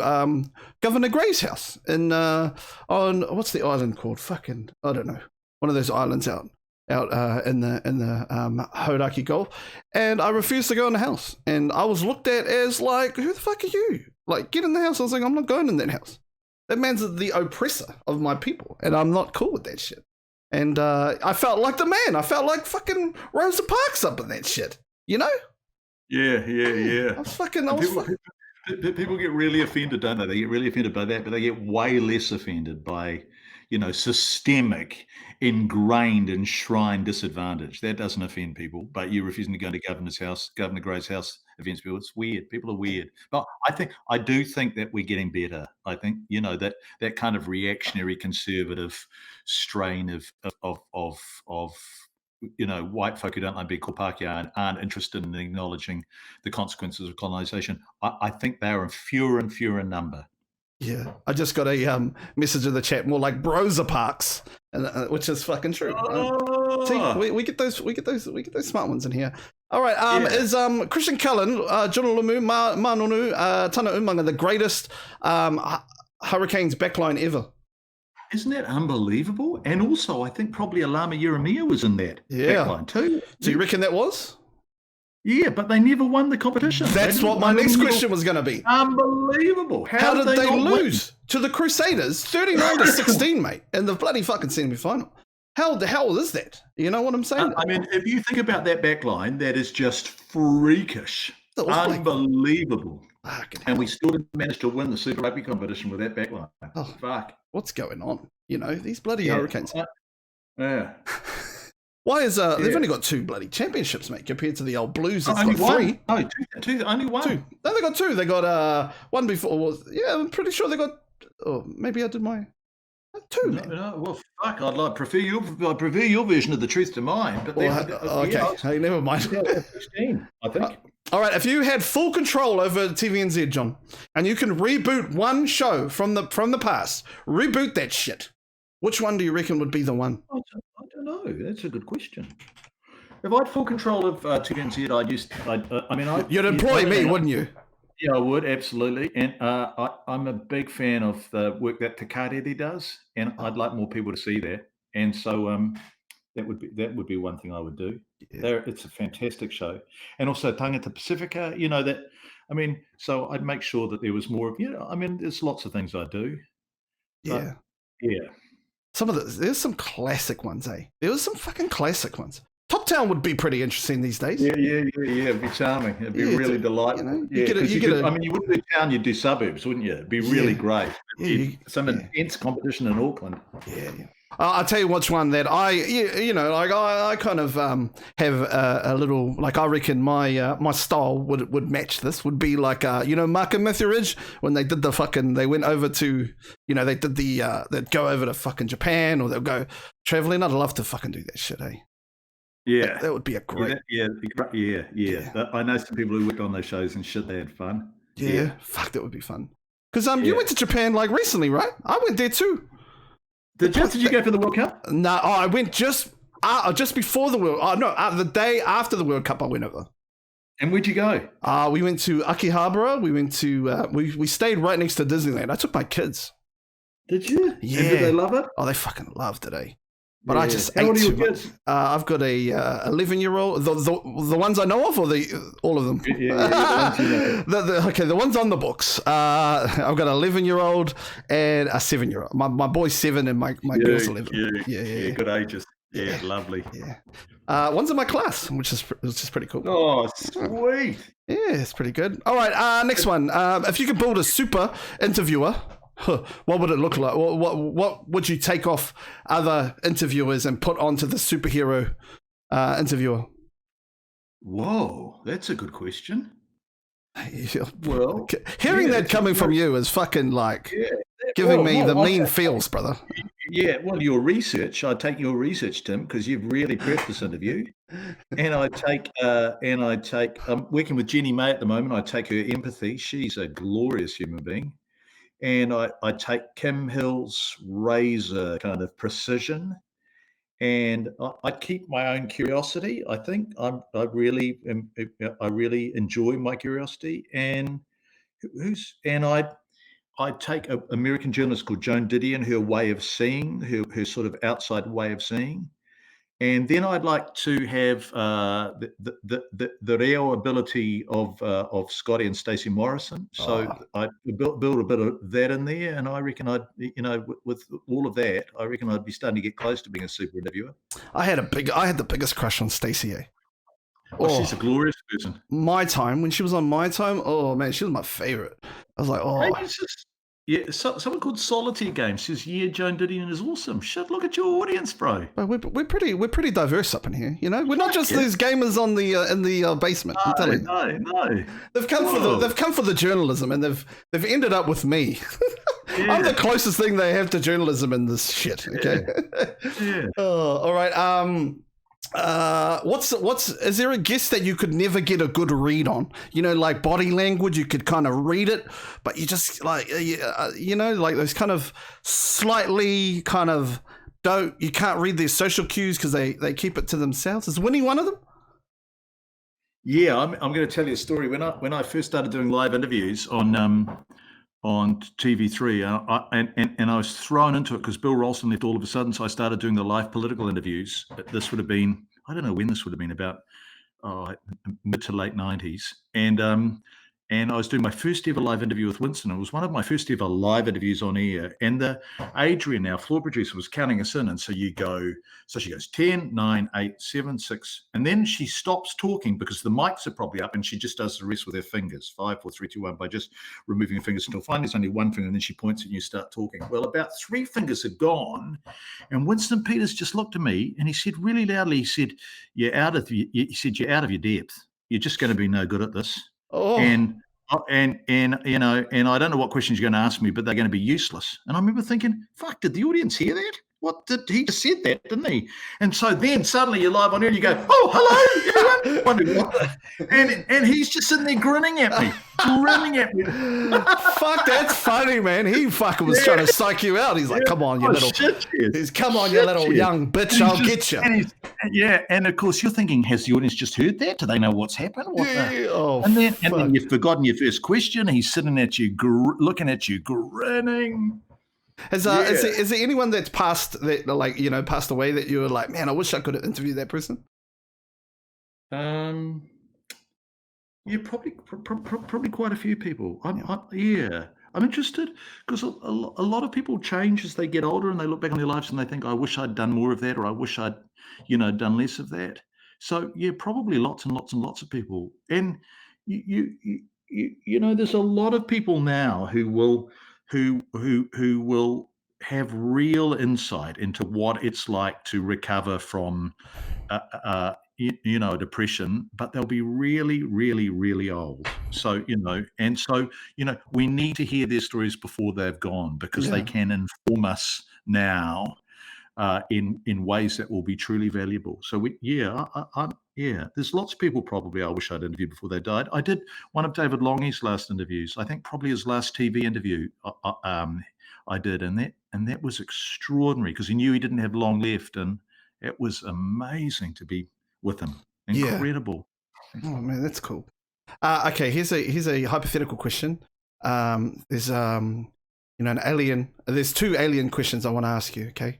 Speaker 1: Governor Gray's house in on what's the island called? Fucking, I don't know, one of those islands out in the Hauraki Gulf, and I refused to go in the house, and I was looked at as like, who the fuck are you? Like, get in the house. I was like, I'm not going in that house. That man's the oppressor of my people, and I'm not cool with that shit. And I felt like the man. I felt like fucking Rosa Parks up in that shit, you know?
Speaker 2: Yeah. People get really offended, don't they? They get really offended by that, but they get way less offended by, you know, systemic, ingrained, enshrined disadvantage. That doesn't offend people. But you refusing to go to Governor Gray's house events, people, it's weird. People are weird. But I do think that we're getting better. I think, you know, that kind of reactionary conservative strain of you know, white folk who don't like being called Pākehā and aren't interested in acknowledging the consequences of colonization, I think they are in fewer and fewer in number.
Speaker 1: Yeah, I just got a message in the chat, more like Brosa Parks, and which is fucking true. See, we get those smart ones in here. All right, is Christian Cullen, Jonalumu, Manonu, Tana Umanga, the greatest Hurricanes backline ever?
Speaker 2: Isn't that unbelievable? And also, I think probably Alama Yeremia was in that backline too.
Speaker 1: So you reckon that was?
Speaker 2: Yeah, but they never won the competition.
Speaker 1: That's what my next question was going to be.
Speaker 2: Unbelievable.
Speaker 1: How did they lose to the Crusaders 39-16, mate, in the bloody fucking semi-final? How the hell is that? You know what I'm saying?
Speaker 2: I mean, if you think about that backline, that is just freakish. Unbelievable. And we still didn't manage to win the Super Rugby competition with that backline.
Speaker 1: Oh,
Speaker 2: fuck.
Speaker 1: What's going on? You know, these bloody Hurricanes.
Speaker 2: Yeah.
Speaker 1: Why is they've
Speaker 2: Yeah.
Speaker 1: only got 2 bloody championships, mate, compared to the old Blues that's
Speaker 2: Only
Speaker 1: got
Speaker 2: one.
Speaker 1: 3.
Speaker 2: No, two, only one.
Speaker 1: 2. No, they got 2. They got one before. I'm pretty sure they got. Oh, maybe I did my 2. Man.
Speaker 2: No, well, fuck. I prefer your version of the truth to mine. But
Speaker 1: Okay, hey, never mind.
Speaker 2: 16, I think.
Speaker 1: All right, if you had full control over TVNZ, John, and you can reboot one show from the past, reboot that shit. Which one do you reckon would be the one?
Speaker 2: I don't know. That's a good question. If I had full control of TVNZ,
Speaker 1: You'd employ me, wouldn't you?
Speaker 2: Yeah, I would, absolutely. And I'm a big fan of the work that Takariri does, and I'd like more people to see that. And so that would be one thing I would do.
Speaker 1: Yeah.
Speaker 2: It's a fantastic show. And also Tangata Pacifica, so I'd make sure that there was more of, there's lots of things I do.
Speaker 1: Yeah.
Speaker 2: Yeah.
Speaker 1: There's some classic ones, eh? There was some fucking classic ones. Top Town would be pretty interesting these days.
Speaker 2: Yeah. It'd be charming. It'd be really delightful. You wouldn't do town, you'd do suburbs, wouldn't you? It'd be really great. Some intense competition in Auckland.
Speaker 1: Yeah. I'll tell you which one that I kind of have a little, like, I reckon my style would match this, would be like, Mark and Matthew Ridge, when they did they went over to, they did they'd go over to fucking Japan, or they'll go traveling. I'd love to fucking do that shit, eh?
Speaker 2: Yeah.
Speaker 1: That would be a great.
Speaker 2: Yeah. I know some people who worked on those shows and shit, they had fun.
Speaker 1: Yeah. Fuck, that would be fun. Because you went to Japan, like, recently, right? I went there too.
Speaker 2: Did you go for the World Cup?
Speaker 1: No, I went just before the World. The day after the World Cup, I went over.
Speaker 2: And where'd you go?
Speaker 1: We went to Akihabara. We went to we stayed right next to Disneyland. I took my kids.
Speaker 2: Did you?
Speaker 1: Yeah.
Speaker 2: And did they love it?
Speaker 1: Oh, they fucking loved it, eh? But I just
Speaker 2: How
Speaker 1: ate
Speaker 2: old are
Speaker 1: too
Speaker 2: your
Speaker 1: much.
Speaker 2: kids?
Speaker 1: I've got a 11-year-old. The ones I know of, or all of them? The ones on the books. I've got an 11-year-old and a 7-year-old. My boy's 7 and my girl's 11.
Speaker 2: Yeah. Good ages. Yeah, lovely.
Speaker 1: Yeah. One's in my class, which is pretty cool.
Speaker 2: Oh, sweet.
Speaker 1: Yeah, it's pretty good. All right, next one. If you could build a super interviewer, what would it look like? What would you take off other interviewers and put onto the superhero interviewer?
Speaker 2: Whoa, that's a good question.
Speaker 1: Well, hearing that coming from you is fucking like giving me the mean feels, brother.
Speaker 2: Yeah, well, your research, I take your research, Tim, because you've really prepped this interview. And I take, I'm working with Jenny May at the moment. I take her empathy. She's a glorious human being. And I take Kim Hill's razor kind of precision, and I keep my own curiosity. I think I really enjoy my curiosity, and I take an American journalist called Joan Didion, her way of seeing, her sort of outside way of seeing. And then I'd like to have the real ability of Scotty and Stacey Morrison. So I build a bit of that in there, and I reckon with all of that, I reckon I'd be starting to get close to being a super interviewer.
Speaker 1: I had the biggest crush on Stacey.
Speaker 2: She's a glorious person.
Speaker 1: My Time, when she was on My Time, oh man, she was my favorite. I was like, someone called Solitaire Games says, Joan Didion is awesome. Shit, look at your audience, bro. But we're pretty diverse up in here, We're not just these gamers on the in the basement. I'm telling you.
Speaker 2: No.
Speaker 1: They've come for the journalism, and they've ended up with me. I'm the closest thing they have to journalism in this shit. Okay.
Speaker 2: Yeah.
Speaker 1: Oh, all right. Is there a guest that you could never get a good read on? Like body language, you could kind of read it, but you just like those kind of slightly kind of you can't read their social cues because they keep it to themselves. Is Winnie one of them?
Speaker 2: Yeah, I'm going to tell you a story. When I first started doing live interviews on TV3, and I was thrown into it because Bill Ralston left all of a sudden, so I started doing the live political interviews. This would have been, I don't know when this would have been, about mid to late 90s. And and I was doing my first ever live interview with Winston. It was one of my first ever live interviews on air. And Adrian, our floor producer, was counting us in. And so she goes 10, 9, 8, 7, 6. And then she stops talking because the mics are probably up, and she just does the rest with her fingers, 5, 4, 3, 2, 1, by just removing her fingers until finally there's only one finger, and then she points and you start talking. Well, about 3 fingers had gone, and Winston Peters just looked at me and he said really loudly, he said, you're out of your depth. You're just going to be no good at this.
Speaker 1: Oh.
Speaker 2: And you know, and I don't know what questions you're going to ask me, but they're going to be useless. And I remember thinking, fuck, did the audience hear that? What did he just said that, didn't he? And so then suddenly you're live on air and you go, oh, hello, everyone. And he's just sitting there grinning at me.
Speaker 1: Fuck, that's funny, man. He fucking was trying to psych you out. He's like, come on, you little young bitch, I'll get you.
Speaker 2: And of course you're thinking, has the audience just heard that? Do they know what's happened?
Speaker 1: And
Speaker 2: then you've forgotten your first question. He's sitting at you, looking at you, grinning.
Speaker 1: Is there anyone that's passed away that you were like, man, I wish I could have interviewed that person?
Speaker 2: Yeah, probably quite a few people. I'm interested because a lot of people change as they get older, and they look back on their lives and they think, I wish I'd done more of that, or I wish I'd, done less of that. So yeah, probably lots and lots and lots of people. And there's a lot of people now who will have real insight into what it's like to recover from depression, but they'll be really, really, really old. So, we need to hear their stories before they've gone, because they can inform us now in ways that will be truly valuable. So there's lots of people probably I wish I'd interviewed before they died. I did one of David Longey's last interviews. I think probably his last TV interview I did, and that was extraordinary because he knew he didn't have long left, and it was amazing to be with him. Incredible.
Speaker 1: Oh man, that's cool. Okay, here's a hypothetical question. There's an alien. There's 2 alien questions I want to ask you. Okay.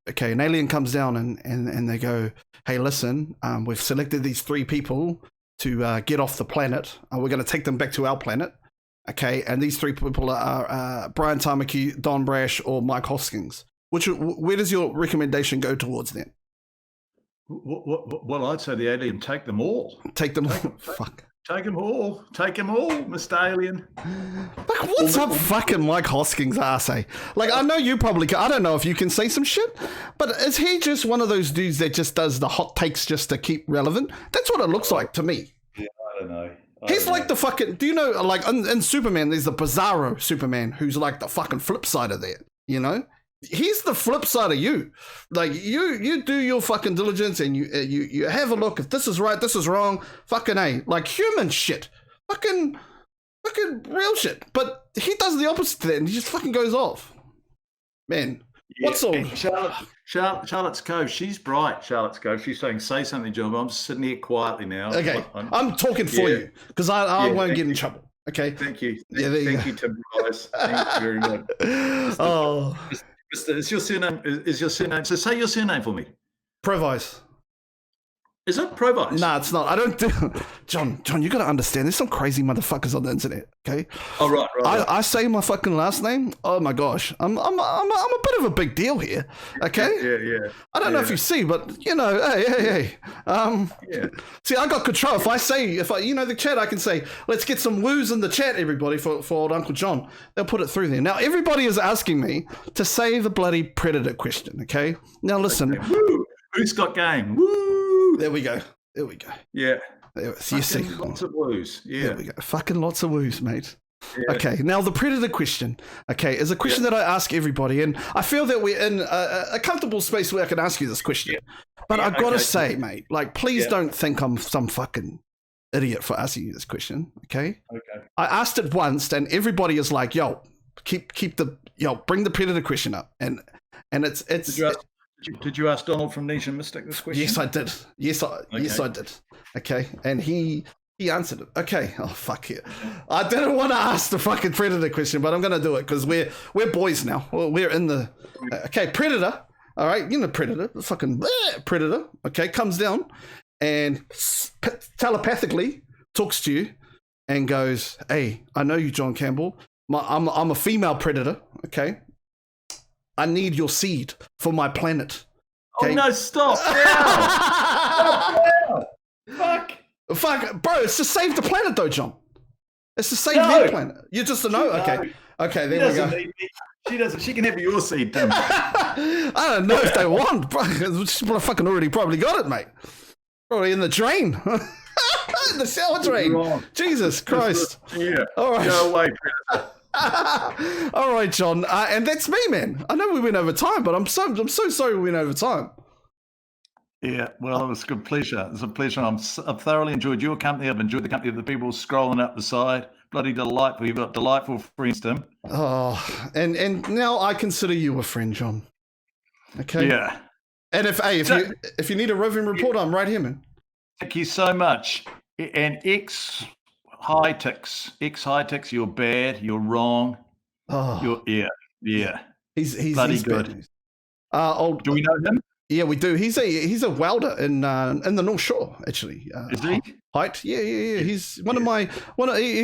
Speaker 1: Okay, an alien comes down and they go, hey, listen, we've selected these 3 people to get off the planet. We're going to take them back to our planet. Okay, and these 3 people are Brian Tamaki, Don Brash, or Mike Hoskins. Where does your recommendation go towards then?
Speaker 2: Well, I'd say the alien, take them all.
Speaker 1: Take them all. Fuck.
Speaker 2: Take them all. Take them all, Mr. Alien.
Speaker 1: Like, what's up fucking Mike Hoskins' ass, eh? Like, I know you probably can. I don't know if you can say some shit, but is he just one of those dudes that just does the hot takes just to keep relevant? That's what it looks like to me.
Speaker 2: Yeah, I don't know.
Speaker 1: He's like the fucking, do you know, like in Superman, there's the Bizarro Superman who's like the fucking flip side of that, He's the flip side of you. Like, you do your fucking diligence and you have a look if this is right, this is wrong, fucking A, like human shit, fucking real shit. But he does the opposite to that and he just fucking goes off. Man, what's all?
Speaker 2: Charlotte's Cove, she's bright, Charlotte's Cove. She's saying, say something, John. I'm sitting here quietly now.
Speaker 1: Okay, I'm talking for you because I won't get in trouble. Okay.
Speaker 2: Thank you. Thank you, TimProvise. Thank you very much. Is your surname? So say your surname for me.
Speaker 1: Provise.
Speaker 2: Is it Provise?
Speaker 1: Nah, it's not. I don't do. John, you got to understand. There's some crazy motherfuckers on the internet. Okay.
Speaker 2: Oh right.
Speaker 1: I say my fucking last name. Oh my gosh, I'm a bit of a big deal here. Okay.
Speaker 2: Yeah.
Speaker 1: I don't know if you see, but hey. See, I got control. If I the chat, I can say, let's get some woos in the chat, everybody, for old Uncle John. They'll put it through there. Now everybody is asking me to say the bloody predator question. Okay. Now listen.
Speaker 2: Okay. Woo. Who's got game? Woo.
Speaker 1: There we go.
Speaker 2: Yeah.
Speaker 1: You see.
Speaker 2: Lots of woos. Yeah.
Speaker 1: There we go. Fucking lots of woos, mate.
Speaker 2: Yeah.
Speaker 1: Okay, now the predator question, is a question that I ask everybody, and I feel that we're in a comfortable space where I can ask you this question. But I've got to say, mate, like, please don't think I'm some fucking idiot for asking you this question, okay?
Speaker 2: Okay.
Speaker 1: I asked it once, and everybody is like, yo, bring the predator question up, and it's.
Speaker 2: Did you ask Donald from Niche and Mystic this question?
Speaker 1: Yes, I did. Yes, I did. Okay, and he answered it. Okay. Oh, fuck it. I didn't want to ask the fucking predator question, but I'm going to do it because we're boys now. We're in the... Okay, predator. All right, predator. The fucking predator. Okay, comes down and telepathically talks to you and goes, "Hey, I know you, John Campbell. I'm a female predator. Okay, I need your seed for my planet." Okay?
Speaker 2: Oh no! Stop now! Fuck!
Speaker 1: Fuck, bro! It's to save the planet, though, John. It's to save
Speaker 2: No.
Speaker 1: the planet. You're just a no. Okay, okay. There we go.
Speaker 2: Need me. She doesn't. She can have your seed, Tim.
Speaker 1: I don't know if they want, bro. She's fucking already probably got it, mate. Probably in the drain. In the shower drain.
Speaker 2: Wrong.
Speaker 1: Jesus Christ.
Speaker 2: Yeah.
Speaker 1: All right.
Speaker 2: Go away, predator.
Speaker 1: All right, John. And that's me, man. I know we went over time, but I'm so sorry we went over time.
Speaker 2: Yeah, well, it was a good pleasure. It was a pleasure. I've thoroughly enjoyed your company. I've enjoyed the company of the people scrolling up the side. Bloody delightful. You've got delightful friends, Tim.
Speaker 1: Oh, and now I consider you a friend, John. Okay.
Speaker 2: Yeah.
Speaker 1: And if you need a roving report, I'm right here, man.
Speaker 2: Thank you so much. And ex-high-ticks, you're bad. You're wrong.
Speaker 1: Oh,
Speaker 2: Yeah.
Speaker 1: he's
Speaker 2: bloody
Speaker 1: good.
Speaker 2: good.
Speaker 1: Old.
Speaker 2: Do we know him?
Speaker 1: Yeah, we do. He's a welder in the North Shore, actually.
Speaker 2: Is he?
Speaker 1: Height? Yeah. He's he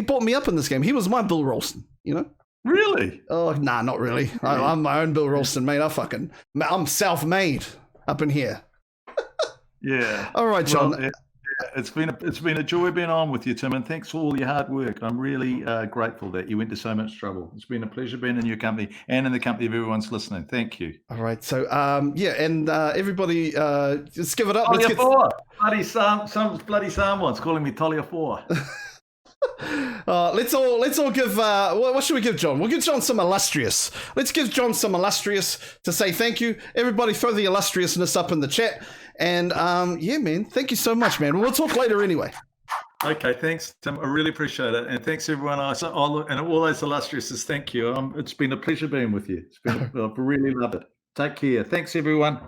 Speaker 1: brought me up in this game. He was my Bill Ralston, you know?
Speaker 2: Really?
Speaker 1: Oh, nah, not really. I'm my own Bill Ralston, mate. I'm self-made up in here.
Speaker 2: Yeah.
Speaker 1: All right, John.
Speaker 2: Well, it's been a joy being on with you, Tim, and thanks for all your hard work. I'm really grateful that you went to so much trouble. It's been a pleasure being in your company and in the company of everyone's listening. Thank you.
Speaker 1: All right, so and everybody, just give it up.
Speaker 2: Some bloody someone's calling me Talia 4.
Speaker 1: Let's all give. What should we give John? We'll give John some illustrious. Let's give John some illustrious to say thank you. Everybody, throw the illustriousness up in the chat. And yeah, man, thank you so much, man. We'll talk later anyway.
Speaker 2: Okay, thanks, Tim. I really appreciate it, and thanks everyone. And all those illustriouses, thank you. It's been a pleasure being with you. I've really loved it. Take care. Thanks, everyone.